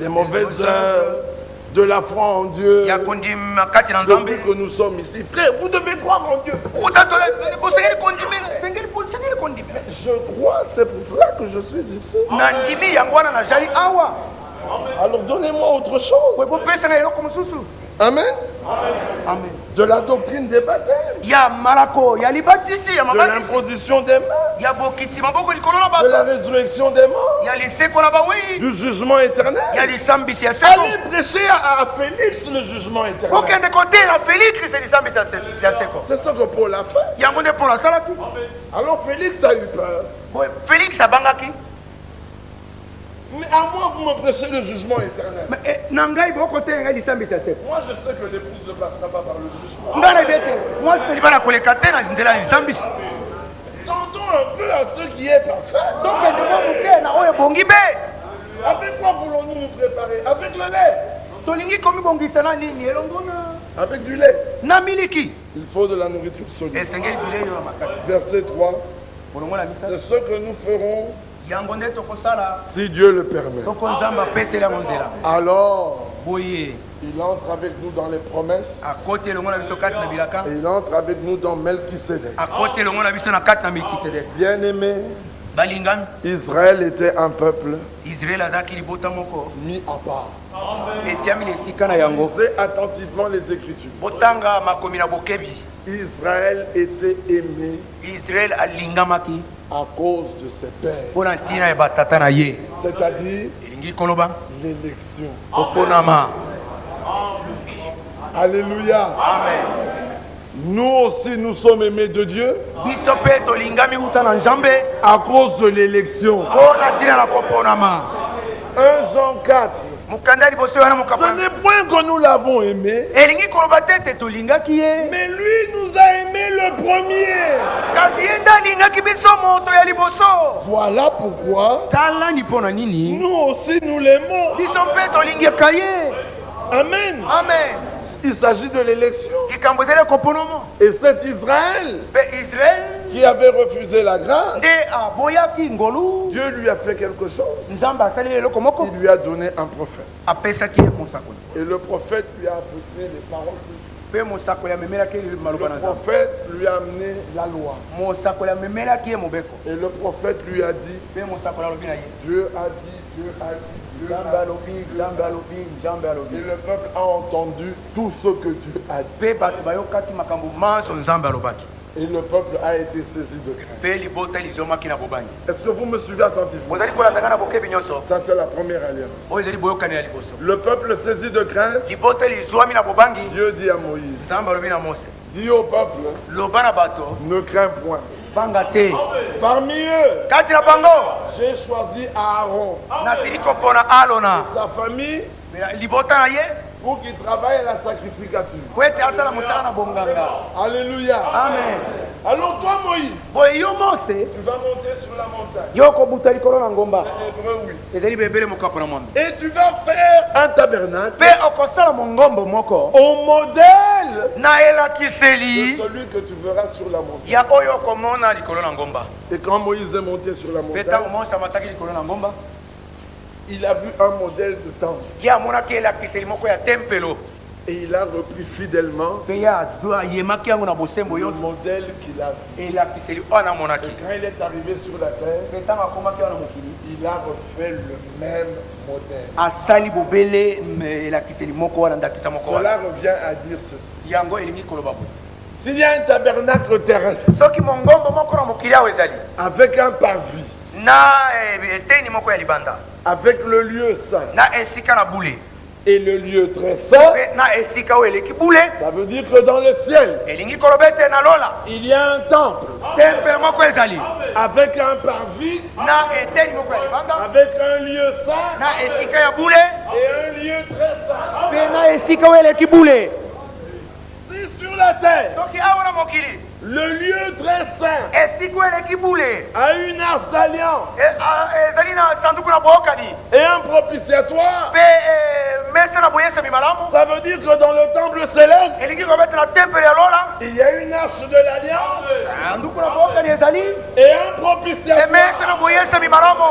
les mauvaises œuvres, de la foi en Dieu. ya kondima kati na nzambe. Depuis que nous sommes ici, frère, vous devez croire en Dieu. bosengeli kondimi sengeli kondimi Je crois, c'est pour cela que je suis ici. na ndimi yango wana nazali awa Alors donnez-moi autre chose. boye bopesanga eloko mosusu. Amen. Amen. De la doctrine des baptêmes, ya malako ya libatisi ya de mabati l'imposition des mains, ya bokiti maboko likolo na de la bato résurrection des morts, ya liseko na bawei du jugement éternel. ya lisambisi ya seko. Allez prêcher à Félix le jugement éternel. okende kotela felix lisambisi ya seko. C'est ce que Paul a fait. yango nde mpo nasalaki. Alors Félix a eu peur. boye felix abangaki. Mais à moi, vous me prêchez le jugement éternel. na ngai bokoteya ngai lisambisi ya seko. Moi, je sais que l'épouse ne passera pas par le jugement. ngai nayebi ete mwasi mpe libana koleka te na nzela ya lisambisi. Tendons un peu à ce qui est parfait. tokende mwa moke na oyo ebongi be. Avec quoi voulons-nous nous préparer? Avec le lait. tolingi komibongisa na nini elongo na Avec du lait. na miliki. Il faut de la nourriture solide. esengeli bilei oyo ya makasi. Verset 3. bolongo na misa C'est ce que nous ferons yango nde tokosala si Dieu le permet. soko nzambe apeseli yango nzela. Alors, boye il entre avec nous dans les promesses. akoti elongo na biso kati na bilaka. Et il entre avec nous dans Melchisédek. akoti elongo na biso na kati na melkisedek. Bien-aimé, balingami Israël était un peuple israel azalaki libota moko mis à part. etiami na esika na yango. Lisez attentivement les Écritures. botanga makomi na bokebi. Israël était aimé israel alingamaki à cause de ses pères. mpo na ntina ya batata na ye. C'est-à-dire, elingi koloba l'élection. koponama. Alléluia. Amen. Nous aussi, nous sommes aimés de Dieu Biso pe tolingami uta na Nzambe à cause de l'élection. mpona ntina na koponama. 1 Jean 4. Mukanda liboso wana Ce mukapa. n'est point que nous l'avons aimé, Elingi koloba te tolingaki ye. mais lui nous a aimé le premier. Kasi ye nde alingaki biso moto ya liboso. Voilà pourquoi Tala ni mpona nini? nous aussi nous l'aimons. Biso mpe tolingaka ye. Amen. Amen. Il s'agit de l'élection. Likambo ezali koponama. Et cet Israël Mpe Israel qui avait refusé la grâce, nde aboyaki ngolu. Dieu lui a fait quelque chose. Nzambe asali eloko moko. Il lui a donné un prophète. Apesaki ye mosakoli. Et le prophète lui a apporté les paroles de Dieu. Mpe mosakoli amemelaki ye maloba na Le Nzambe. prophète lui a amené la loi. Mosakoli amemelaki ye mobeko. Et le prophète lui a dit, Mpe mosakoli alobi na ye. Dieu a dit, Dieu a dit, Dieu Nzambe a dit. alobi, Nzambe alobi, Nzambe Et alobi. le peuple a entendu tout ce que Dieu a dit. Mpe bato bayokaki makambo manso Nzambe alobaki. Et le peuple a été saisi de crainte. Mpe libota lizomaki na bobangi. Est-ce que vous me suivez attentivement? Bozali kolandaka na bokebi nyonso. Ça, c'est la première alliance. Oyo ezali boyokani ya liboso. Le peuple saisi de crainte, Libota lizwami na bobangi. Dieu dit à Moïse, Nzambe alobi na Mose. dis au peuple, Loba na bato. ne crains point. Banga te. Parmi eux, Kati na bango. j'ai choisi Aaron, Nasili kopona Alona. sa famille, Libota na ye. pour qu'il travaille à la sacrificature. Po ete asala mosala na bonganga. Alléluia. Amen. Alors toi, Moïse, Boye yo Mose. tu vas monter sur la montagne. Yo kobuta likolo na ngomba. Hébreu 8. Ezali bebele mokapo na mwambe. Et tu vas faire un tabernacle Mpe okosala mongombo moko. au modèle Na de elakiseli. celui que tu verras sur la montagne. Ya oyo okomona likolo na ngomba. Et quand Moïse est monté sur la Mpe ntango montagne, Mose amataki likolo na ngomba. il a vu un modèle de temple. Ye amonaki elakiseli moko ya tempelo. Et il a repris fidèlement Mpe ye ayemaki yango na bosembo le yo. modèle qu'il a vu. Elakiseli oyo amonaki. Et quand il est arrivé sur la terre, Mpe ntango akomaki wana mokili. il a refait le même modèle. Asali bobele elakiseli moko wana ndakisa moko wana. Cela revient à dire ceci. Yango elingi koloba boye. S'il y a un tabernacle terrestre Soki mongombo moko na mokili awo ezali. avec un parvis, Na eteni moko ya libanda. avec le lieu saint Na esika na bule. et le lieu très saint, Mpe na esika oyo eleki bule. ça veut dire que dans le ciel, Elingi koloba ete na lola. il y a un temple Tempelo moko ezali. avec un parvis, Na eteni moko ya libanda. avec un lieu saint Na esika ya bule. et un lieu très saint. Mpe na esika oyo eleki bule. Si sur la terre, Soki awa na mokili. le lieu très saint Esika oyo eleki bule. a une arche d'alliance Ezali na sanduku na boyokani. et un propitiatoire, Mpe mesa na boyesami malamu. ça veut dire que dans le temple céleste, Elingi koloba ete na tempelo ya lola. il y a une arche de l'alliance Sanduku na boyokani ezali. et un propitiatoire. Mesa na boyesami malamu.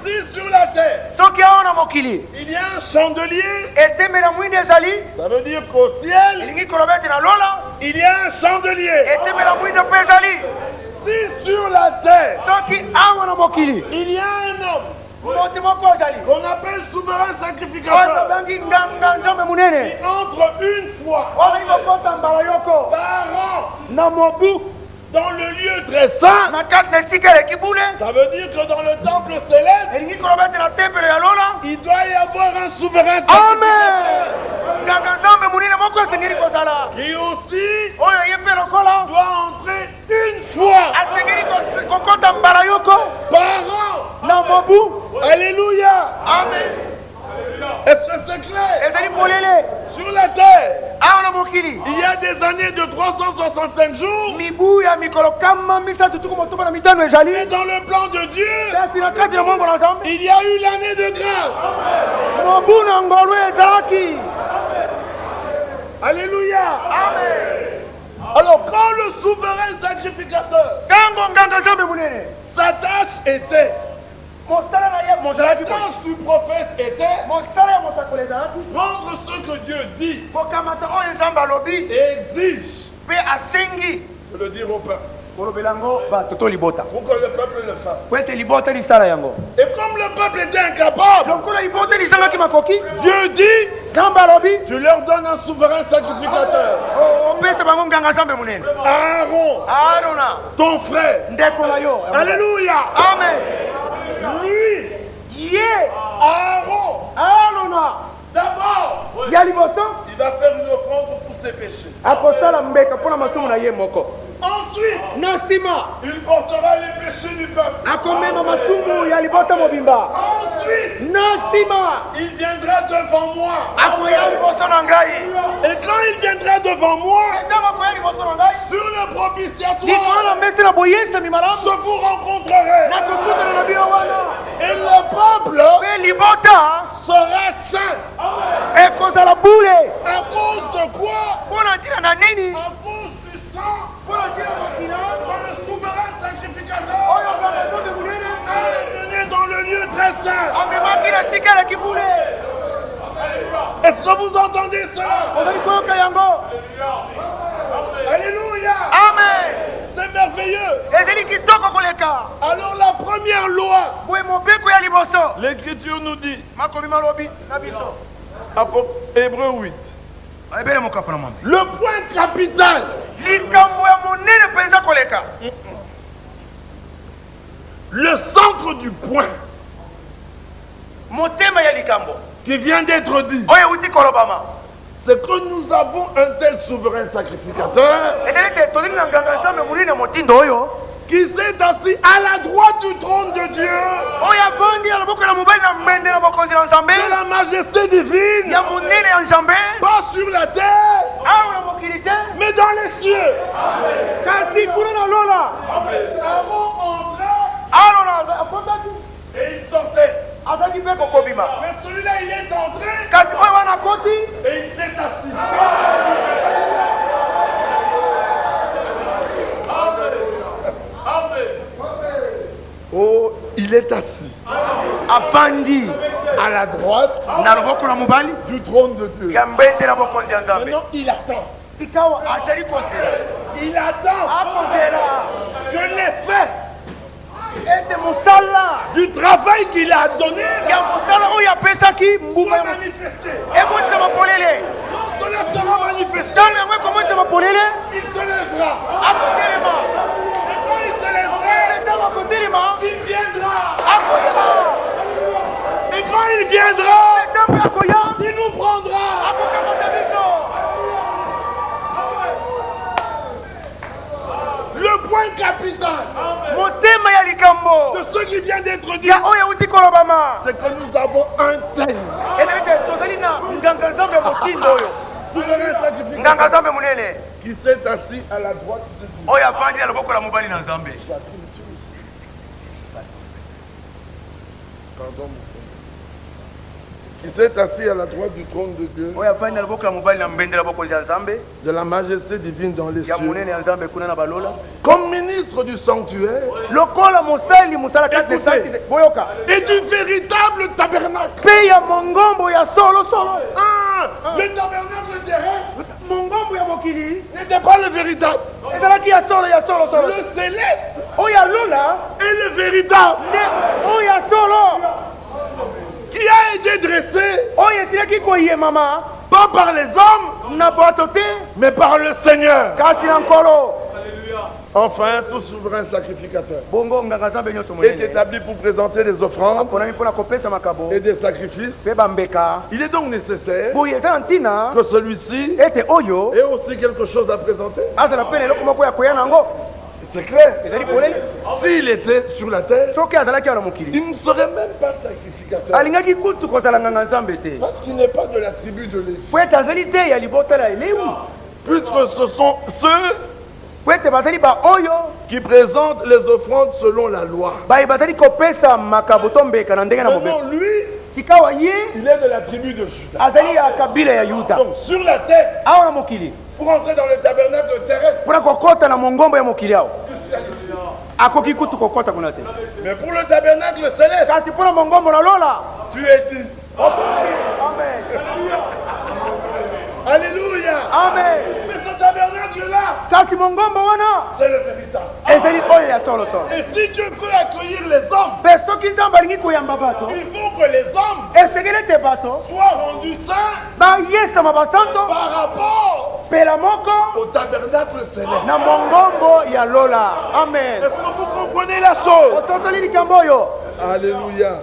Si sur la terre, Soki awa na mokili. il y a un chandelier, Etembe na mwindi ezali. ça veut dire qu'au ciel, Elingi koloba ete na lola. il y a un chandelier. Etembe na mwindi mpe ezali. Si sur la terre, Soki awa na mokili. il y a un homme Moto moko ezali. qu'on appelle souverain Oyo sacrificateur, babengi nganga nzambe munene. qui entre une fois Ozali kokota mbala yoko. par an Na mobu. dans le lieu très saint, Na kati na esika eleki bule. ça veut dire que dans le temple céleste, Elingi koloba ete na tempelo ya lola. il doit y avoir un souverain sacrificateur Nganga nzambe munene moko esengeli kozala. qui aussi Oyo ye mpe lokola. doit entrer une fois Asengeli kokota mbala yoko. par an. Na mobu. Alléluia. Amen. Est-ce que c'est clair? Ezali polele. Sur la terre, Awa na mokili. il y a des années de 365 jours, Mibu ya mikolo kama misatu tuku motoba na mitano ezali. et dans le plan de Dieu, Kasi na kati na mongo na nzambe. il y a eu l'année de grâce. Mobu na ngolu ezalaki. Alléluia. Amen. Alors quand le souverain sacrificateur, Tango nganga nzambe munene. sa tâche était, Mosala na ye la mozalaki boye. tâche du prophète était Mosala ya mosakoli ezalaki. prendre ce que Dieu dit Kokamata oyo nzambe alobi. et exige, Mpe asengi. de le dire au peuple, kolobela yango bato to libota. pour que le peuple le fasse. Po ete libota lisala yango. Et comme le peuple était incapable, Lokola libota lisangaki makoki. Dieu dit, Nzambe alobi. tu leur donnes un souverain sacrificateur. Opesa bango nganga nzambe munene. Aaron, Arona. ton frère. Ndeko na yo. Alléluia. Amen. Lui, Ye. liboso il va faire une offrande pour ses péchés. akosala mbeka mpona masumu na ye moko. Ensuite, Na nsima il portera les péchés du peuple. akomema masumu ya libota mobimba. Ensuite, Na nsima il viendra devant moi. akoya liboso na ngai. Et quand il viendra devant moi, Ntango akoya liboso na ngai sur le likolo propitiatoire, na mese na boyesami malamu je vous rencontrerai. nakokutana na bino wana. Et le peuple Mpe libota sera saint. ekozala bule. À cause de quoi? Mpona ntina na nini? À cause du sang Mpona ntina makila que le souverain sacrificateur oyo banazote munene a mené dans le lieu très saint. amemaki na sika eleki bule. Est-ce que vous entendez cela? ozali koyoka yango? Alléluia. Amen. C'est merveilleux. ezali kitoko koleka. Alors la première loi, boye mobeko ya liboso l'Écriture nous dit, makomi malobi na biso Hébreu 8, ebele mokapa na mwambe le point capital, likambo ya monene mpenza koleka. le centre du point motema ya likambo qui vient d'être dit, oyo euti kolobama c'est que nous avons un tel souverain sacrificateur ezali te tozali na nganga nzambe monene motindo oyo qui s'est assis à la droite du trône de Dieu, oyo avandi na loboko na mobali na mbende na bokonzi na nzambe de la majesté divine, ya monene ya nzambe pas sur la terre, awa na mokili te mais dans les cieux. kasi kuna na lola Aaron entrait alona afotaki et il sortait. azalaki mpe kokobima Mais celui-là, il est entré kasi oyo wana akoti et il s'est assis. Oh, il est assis avandi à la droite na loboko na mobali du trône de Dieu. ya mbende na bokonzi ya nzambe. Maintenant, il attend. sikawa azali kozela Il attend akozela que les faits ete mosala du travail qu'il a donné ya mosala oyo apesaki mbuma soient manifestés. emonisa mapolele Quand cela sera manifesté, ntango yango ekomonisa mapolele il se lèvera. akotelema Et quand il se lèvera, ntango akotelema il viendra. akoyela Et quand il viendra, ntango akoya il nous prendra. akokamata biso. Le point capital motema ya likambo de ce qui vient d'être dit, ya oyo euti kolobama c'est que nous avons un tel ezali te tozali na nganga nzambe ya motindo oyo souverain nganga sacrificateur nzambe monene qui s'est assis à la droite de Dieu. oyo avandi na loboko na mobali na nzambe. Pardon, mon frère. Qui s'est assis à la droite du trône de Dieu, oyo avandi na loboko ya mobali na mbende na bokonzi ya nzambe de la majesté divine dans les ya cieux, monene ya nzambe kuna na balola comme ministre du sanctuaire lokola mosali mosala kati Écoutez. esakise boyoka et du véritable tabernacle. mpe ya mongombo ya solosolo. Le tabernacle terrestre mongombo ya mokili n'était pas le véritable. ezalaki ya solosolo Le céleste oyo ya lola est le véritable nde oyo ya solo qui a été dressé oyo esilaki koyemama pas par les hommes na bato te mais par le Seigneur. kasi na nkolo. Enfin, tout souverain sacrificateur bongo nganga nzambe nyonso est monene établi pour présenter des offrandes akonami mpona kopesa makabo et des sacrifices. mpe bambeka. Il est donc nécessaire boye eza na ntina que celui-ci ete oyo ait aussi quelque chose à présenter. azala mpe na eloko moko ya koya nango C'est clair. ezali polele. S'il était sur la terre, soki azalaki awa na mokili il ne serait même pas sacrificateur. alingaki kutu kozala nganga nzambe te Parce qu'il n'est pas de la tribu de Lévi. po ete azali te ya libota la elewi Puisque ce sont ceux po ete bazali baoyo qui présentent les offrandes selon la loi. baye bazali kopesa makabo to mbeka na ndenge na Maintenant, mobeko. lui, sikawa ye il est de la tribu de Juda. azali ya kabila ya yuda Donc, sur la terre, awa na mokili pour entrer dans le tabernacle terrestre, mpona kokɔta na mongombo ya mokili awa akoki kutu kokɔta kuna te. mais pour le tabernacle céleste, kasi mpona mongombo na lola tu es dit. amen Alléluia. amen. Mais ce tabernacle-là, kasi mongombo wana c'est le véritable. ezali oyo ya solosolo. Et si Dieu veut accueillir les hommes, mpe soki nzambe alingi koyamba bato il faut que les hommes esengeli ete bato soient rendus saints bayesama basanto par rapport pela moko au tabernacle céleste. na mongombo ya lola. amen. Est-ce que vous comprenez la chose? osotoli likambo oyo. Alléluia.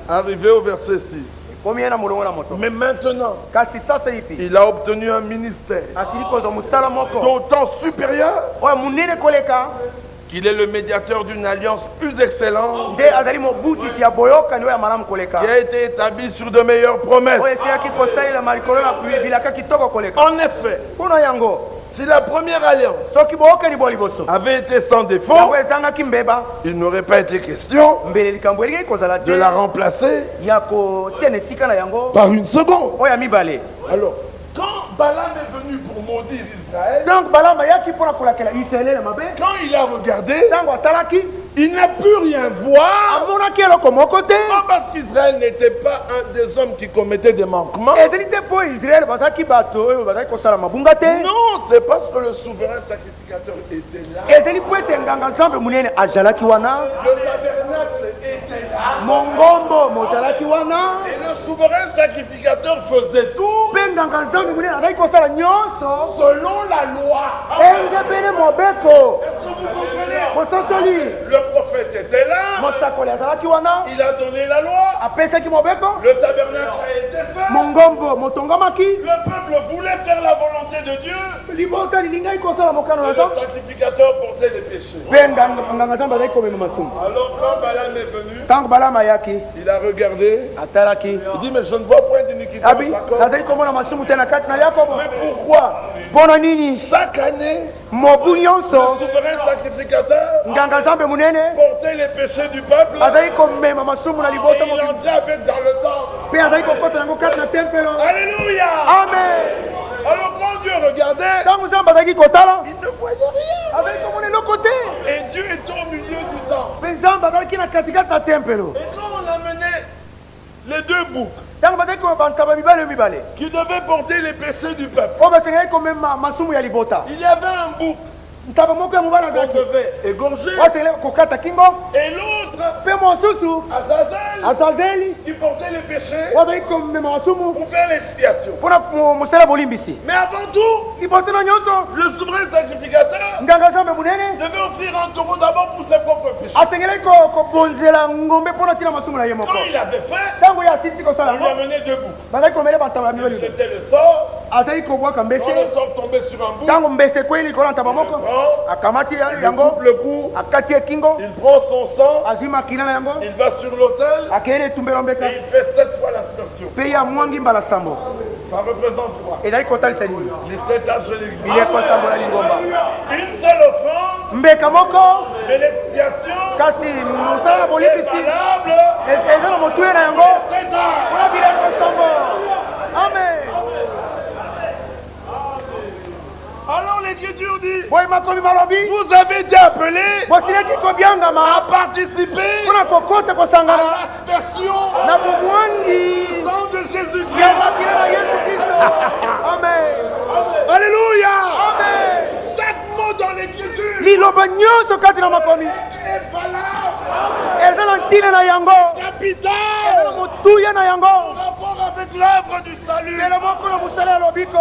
Arrivé au verset 6. omiena mulongo na moto Mais maintenant, kasi sasa ipi il a obtenu un ministère asili kozwa mosala moko d'autant supérieur oyo munene koleka qu'il est le médiateur d'une alliance plus excellente nde azali mobutisi ya boyokani oyo ya malamu koleka qui a été établie sur de meilleures promesses. oyo eseyaki kosalelama likolo na bilaka kitoko koleka En effet, mpona yango si la première alliance soki boyokani bwa liboso avait été sans défaut, yango ezangaki mbeba il n'aurait pas été question mbele likambo elingi kozala de te la remplacer ya kotiana esika na yango par une seconde. oyo ya mibale Alors, quand Balaam est venu pour maudire Israël, ntango balama ayaki mpona kolakela israele mabe quand il a regardé, ntango atalaki il n'a pu rien voir. amonaki eloko moko te Pas parce qu'Israël n'était pas un des hommes qui commettaient des manquements. ezali te mpo israele bazalaki bato oyo bazalaki kosala mabunga te Non, c'est parce que le souverain sacrificateur était là. ezali mpo ete nganga nzambe monene azalaki wana Le tabernacle était là. mongombo mozalaki wana Et le souverain sacrificateur faisait tout mpe nganga nzambe monene azalaki kosala nyonso selon la loi. engebele mobeko Est-ce que vous comprenez? mososoli Le prophète était là. mosakoli azalaki wana Il a donné la loi. apesaki mobeko Le tabernacle a été fait. mongombo motongamaki Le peuple voulait faire la volonté de Dieu. libota lilingaki kosala mokano Et na le nzambe sacrificateur portait les péchés. mpe nganga nzambe azalaki komema masumu Alors quand Balaam est venu, ntango balama ayaki il a regardé. atalaki Il dit, mais je ne vois point d'iniquité. abi dans Jacob. nazali komona masumu te na kati na yakobo Mais pourquoi mpono nini chaque année, mobu le nyonso souverain sacrificateur nganga nzambe monene portait les péchés du peuple azali komema masumu na et libota il mobimba entrait avec dans le temple. mpe azali kokota yango kati na tempelo Alléluia. amen Alors quand Dieu regardait, ntango nzambe azalaki kotala il ne voyait rien. azali komona eloko te Et Dieu était au milieu du temple. mpe nzambe azalaki na katikati na tempelo Et quand on amenait les deux boucs ntango bazalaki koma bantaba mibale mibale qui devaient porter les péchés du peuple, oyo basengelaki komema masumu ya libota il y avait un bouc ntaba moko ya mobali qu'on azalaki devait égorger oyo asengelaki kokata kingo et l'autre, mpe mosusu Azazel, azazeli qui portait les péchés oyo azalaki komema masumu pour faire l'expiation. mpona mosala bolimbisi Mais avant tout, liboso na nyonso le souverain sacrificateur nganga nzambe monene devait offrir un taureau d'abord pour ses propres péchés. asengelaki kobonzela ngombe mpona tina masumu na ye moko Quand il avait fait, ntango ye asilisi kosala il lui yango amenait deux boucs. bazalaki komele bantaba ya mibale C'était le sort. azalaki kobwaka Quand le mbese sort tombait sur un bouc, ntango mbese ekwei likolo na ntaba moko prend, akamati il yango coupe le cou, akati ekingo il prend son sang, azwi makila na yango il va sur l'autel akeyeli etumbelo mbeka et il fait 7 fois l'aspersion. mpe ye amwangi mbala sambo Ça représente quoi? ezali kotalisa nini Les 7 âges de l'église. bileko sambola lingomba Une seule offrande, mbeka moko mais l'expiation kasi mosala na est bolimbisi valable. eza na motuye na yango 7 âges. mpona bileko sambo amen Alors l'Écriture dit, boye makomi malobi vous avez été appelés bosilaki à kobiangama participer mpona kokota à kosangana l'aspersion na bomwangi du sang de ya Jésus-Christ. makila na yesu kristo amen Alléluia. amen Chaque mot dans l'Écriture liloba nyonso kati na makomi est valable, eza na ntina na yango eza na capital, motuya na yango en rapport avec l'œuvre du salut. lelo moko na mosala ya lobiko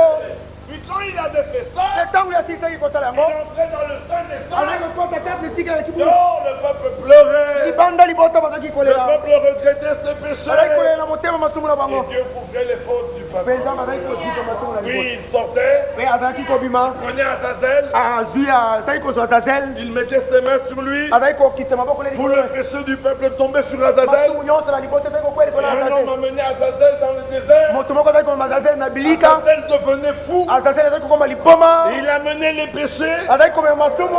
Puis quand il avait fait ça, ntango yasilisaki kosala il yango entrait dans le sein des saints. azali kokota kati esika ya kibu Non, le peuple pleurait. libanda libota bazalaki Le kolela peuple regrettait ses péchés. bazalaki kolela na motema masumu na Et bango Dieu couvrait les fautes du mpe peuple. nzambe azalaki kotika masumu na libota Puis il sortait, mpe azalaki kobima prenait Azazel, azwi azalaki kozwa azazel il mettait ses mains sur lui. azalaki kokisa maboko na Tout likolo le péché du peuple tombait sur Azazel. masumu nyonso na libota ezalaki kokwela likolo ya Un homme azazel a mené Azazel dans le désert. moto moko azalaki komema azazel na bilika Azazel devenait fou. azazel azalaki kokoma liboma Et il a mené les péchés azalaki komema masumu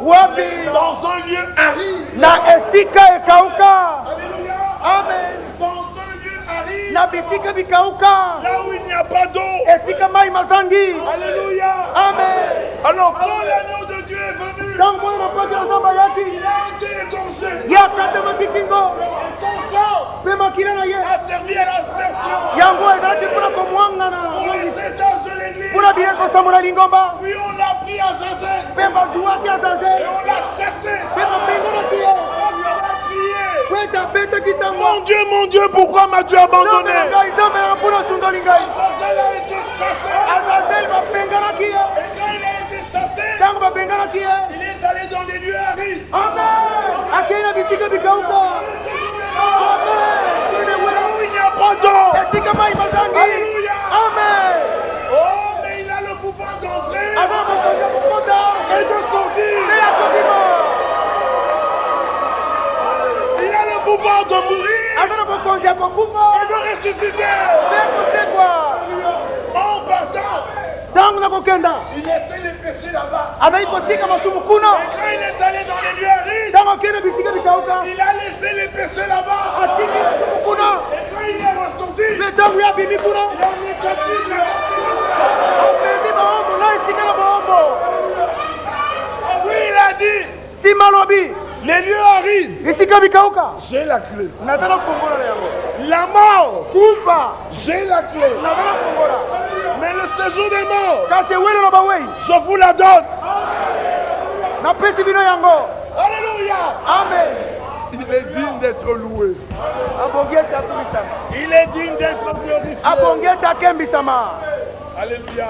wapi dans un lieu aride. na esika ekauka Alléluia. amen Dans un lieu aride. na bisika bikauka Là où il n'y a pas d'eau. esika mai mazangi Alléluia. amen Alors quand l'agneau de Dieu est venu, ntango mwana mokoti na nzambe ayaki il a été égorgé. ye akatamaki kingo Et son sang mpe makila na ye a servi à l'aspersion. yango ezalaki mpona komwangana Pour les 7 âges de l'église. mpona bileko sambola lingomba Puis on l'a pris à Azazel. mpe bazwaki Et azazel on l'a chassé. mpe bapenganaki ye On a crié. mpo ete abetaki ntango Mon Dieu, pourquoi m'as-tu abandonné? nzambe na ngai nzambe yanga mpona osundoli ngai Azazel a été chassé. azazel bapenganaki ye Et quand il a été chassé, ntango bapenganaki ye il est allé dans des lieux arides. amen akei na bisika bikauka amen Là où il n'y a pas d'eau. droit de mourir azana bokonzi ya kokufa et de ressusciter. mpe kosekwa En partant, ntango na kokenda il laissait les péchés là-bas. azali kotika masumu kuna Et quand il est allé dans les lieux arides, ntango akende bisika bikauka il a laissé les péchés là-bas. atiki masumu kuna Et quand il est ressorti, mpe ntango ye abimi kuna il a rétabli la apesi baombo na esika na baombo Oui, il a dit, nsima alobi les lieux arides, bisika bikauka j'ai la clé. nazala kofongola na yango La mort, kufa j'ai la clé. nazala kofongola Mais le séjour des morts, kasi ewelelo bawei je vous la donne. napesi bino yango Alléluia. amen Il est digne d'être loué. abongi ete akumisama Il est digne d'être glorifié. abongi ete akembisama Alléluia.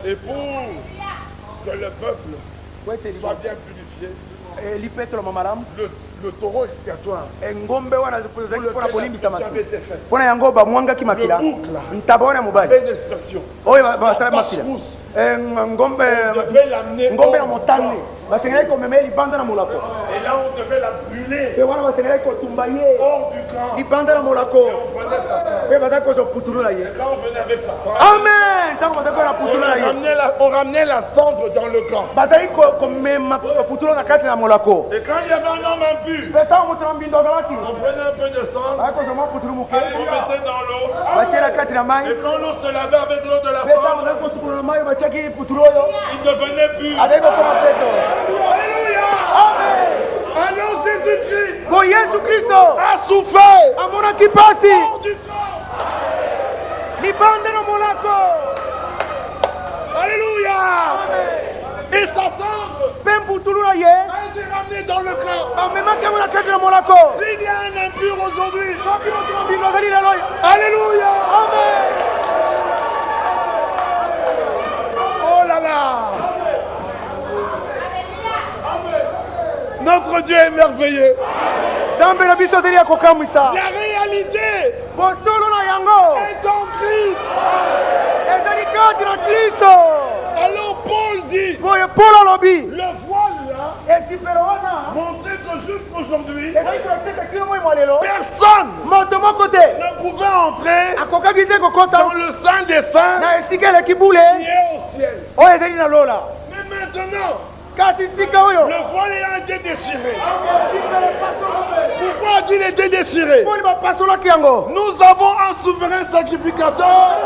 Et pour que le peuple po ete soit bien purifié, lipetoloma malamu le taureau expiatoire engombe wana pour ezalaki lequel mpona kolimbisa l'expiation avait masumu été faite, mpona yango bamwangaki makila le boucle, ntaba wana ya mobali avait une expression. oyo basala La makila vache rousse, ngombe on devait l'amener ngombe ya hors du motane camp. basengelaki komema ye libanda na molako Et là, on devait la brûler mpe wana basengelaki kotumba ye hors du camp. libanda na molako On prenait sa sang. mpe bazalaki kozwa putulu na ye Quand on venait avec sa sang, amen ntango bazalaki koya na putulu na ye on ramenait la cendre dans le camp. bazalaki komema putulu na kati na molako Et quand il y avait un homme impur, mpe ntango moto na mbindo azalaki on prenait un peu de sang, bazalaki kozwa mwa putulu moke on mettait dans l'eau. batie na kati na mai Et quand l'eau se lavait avec l'eau de la mpe ntango cendre, bazalaki kosukola na mai batiaki putulu oyo il devenait pur. azalaki kokoma peto Alléluia. amen Alors Jésus-Christ bo yesu kristo a souffert amonaki pasi hors du camp. libanda na molako Alléluia. Et sa cendre mpe mputulu na ye a été ramenée dans le camp. bamemaki yango na kati na molako S'il y a un impur aujourd'hui, soki moto na mbindo azali lelo Alléluia. amen Oh là là. Notre Dieu est merveilleux. nzambe na biso azali ya kokamwisa La réalité bosolo na yango est en Christ. ezali kati na kristo Alors Paul dit, boye polo alobi le voile là esipelo wana montrait que jusqu'aujourd'hui, ezali kolakisa kino moi mwa lelo personne moto moko te ne pouvait entrer akokaki te kokɔta dans le sein des saints na esika eleki bule qui est au ciel. oyo ezali na lola Mais maintenant, kasi sika oyo le voile ayant été déchiré. Pourquoi a-t-il été déchiré? poni bapasolaki yango Nous avons un souverain sacrificateur,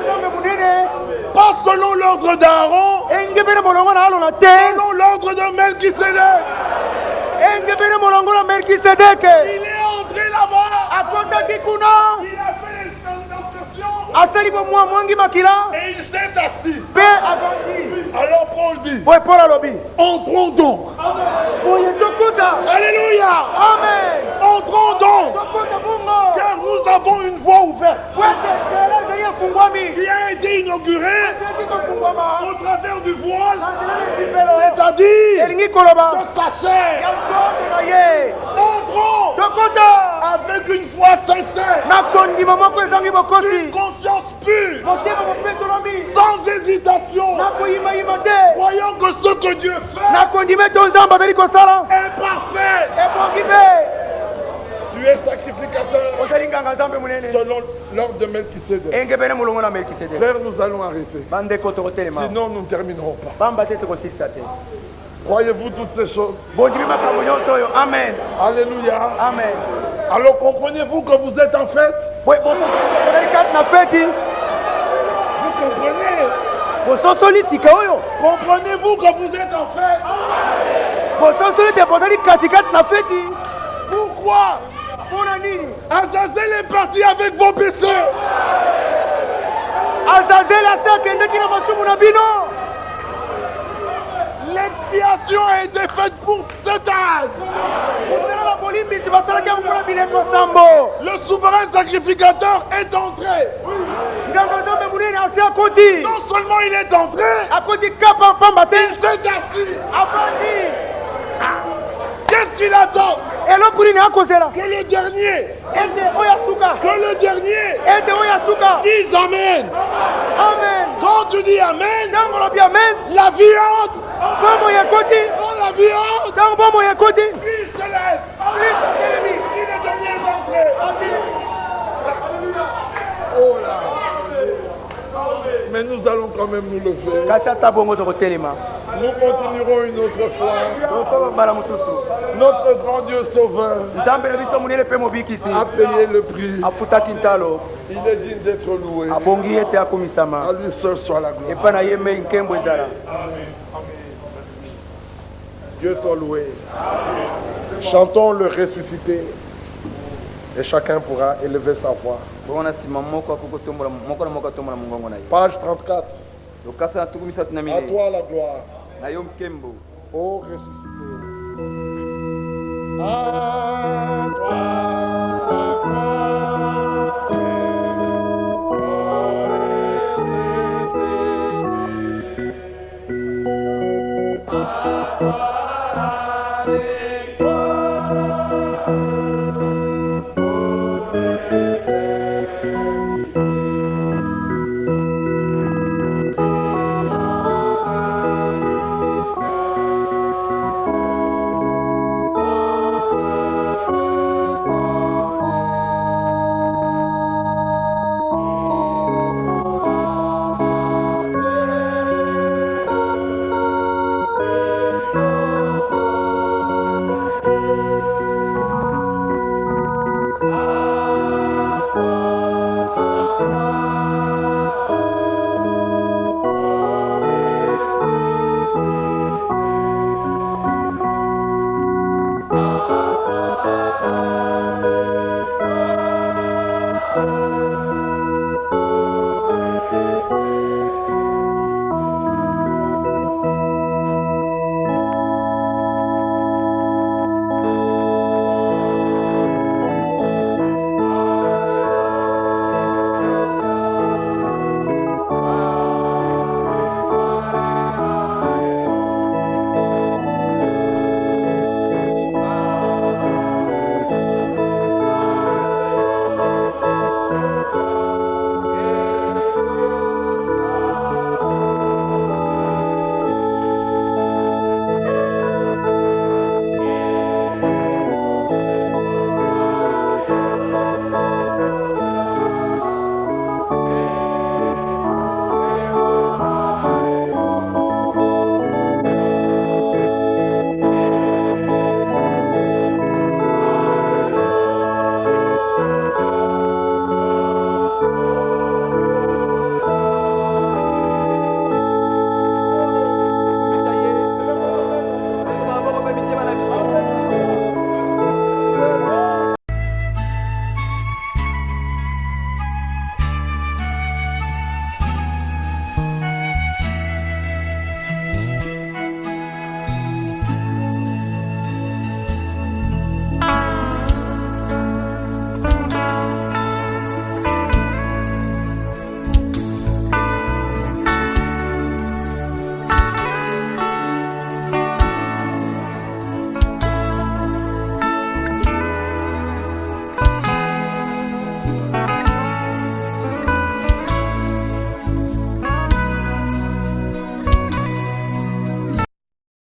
nzambe monene pas selon l'ordre d'Aaron, engebele molongo na alona te selon l'ordre de Melchisédek. engebele molongo na melkisedeke Il est entré là-bas, akɔtaki kuna il a fait l'extension asali bomwa mwangi makila et il s'est assis. mpe avandi Alors Paul dit, boye polo alobi entrons donc. boye tokuta Alléluia. amen Entrons donc, tokuta bongo car nous avons une voie ouverte po ete nzela ezali efungwami qui a été inaugurée eti kofungwama au travers du voile, na nzela esipelo c'est-à-dire elingi koloba de sa chair. ya nzoto na ye Entrons tokuta avec une foi sincère, na kondima moko ezangi une bokosi conscience pure, motema mopetolami sans hésitation, na koyimayima te croyant que ce que Dieu fait na kondima ete nzambe azali kosala est parfait. ebongi mpe Tu es sacrificateur ozali nganga nzambe monene selon l'ordre de Melchisédek. engebele molongo na melkisedek Frère, nous allons arrêter. bandeko tokotelema Sinon, nous ne terminerons pas. bamba te tokosilisa te Croyez-vous toutes ces choses? bondimi makambo nyonso oyo amen Alléluia. amen Alors comprenez-vous que vous êtes en fête? ozali kati na feti Vous comprenez? bososoli sika oyo Comprenez-vous que vous êtes en fête? bososoli te bozali katikati na feti Pourquoi? mpona nini Azazel est parti avec vos péchés. azazeli ase akendeki na masumu na bino L'expiation a été faite pour cet âge. kosala babolimbisi basalaki yango mpona bileko sambo Le souverain sacrificateur est entré. nganga nzambe monene asi akoti Non seulement il est entré, akoti kapa pamba te il s'est assis. avandi Qu'est-ce qu'il attend? eloko nini akozela Que le dernier, ete oyo asuka que le dernier ete oyo asuka dise Amen. amen Quand tu dis Amen, ntango olobi amen la vie entre. bomoi ekoti Quand la vie entre, ntango bomoi ekoti puis il se lève. kristo atelemi Il Mais nous allons quand même nous lever. kasi ata bongo tokotelema Nous continuerons une autre fois. tokoma mbala mosusu Notre grand Dieu sauveur nzambe na biso monene mpe mobikisi a payé le prix. afutaki ntalo Il est digne d'être loué. abongi ete À akomisama lui seul soit la gloire. epai na ye mei nkembo ezala Dieu soit loué. Chantons le ressuscité. Et chacun pourra élever sa voix. bongo na nsima moko akokotombola moko na moko atombola mongongo na ye Page 34. lokasa na tuku misatu na À minei toi la gloire. na yo nkembo Ô ressuscité. À toi la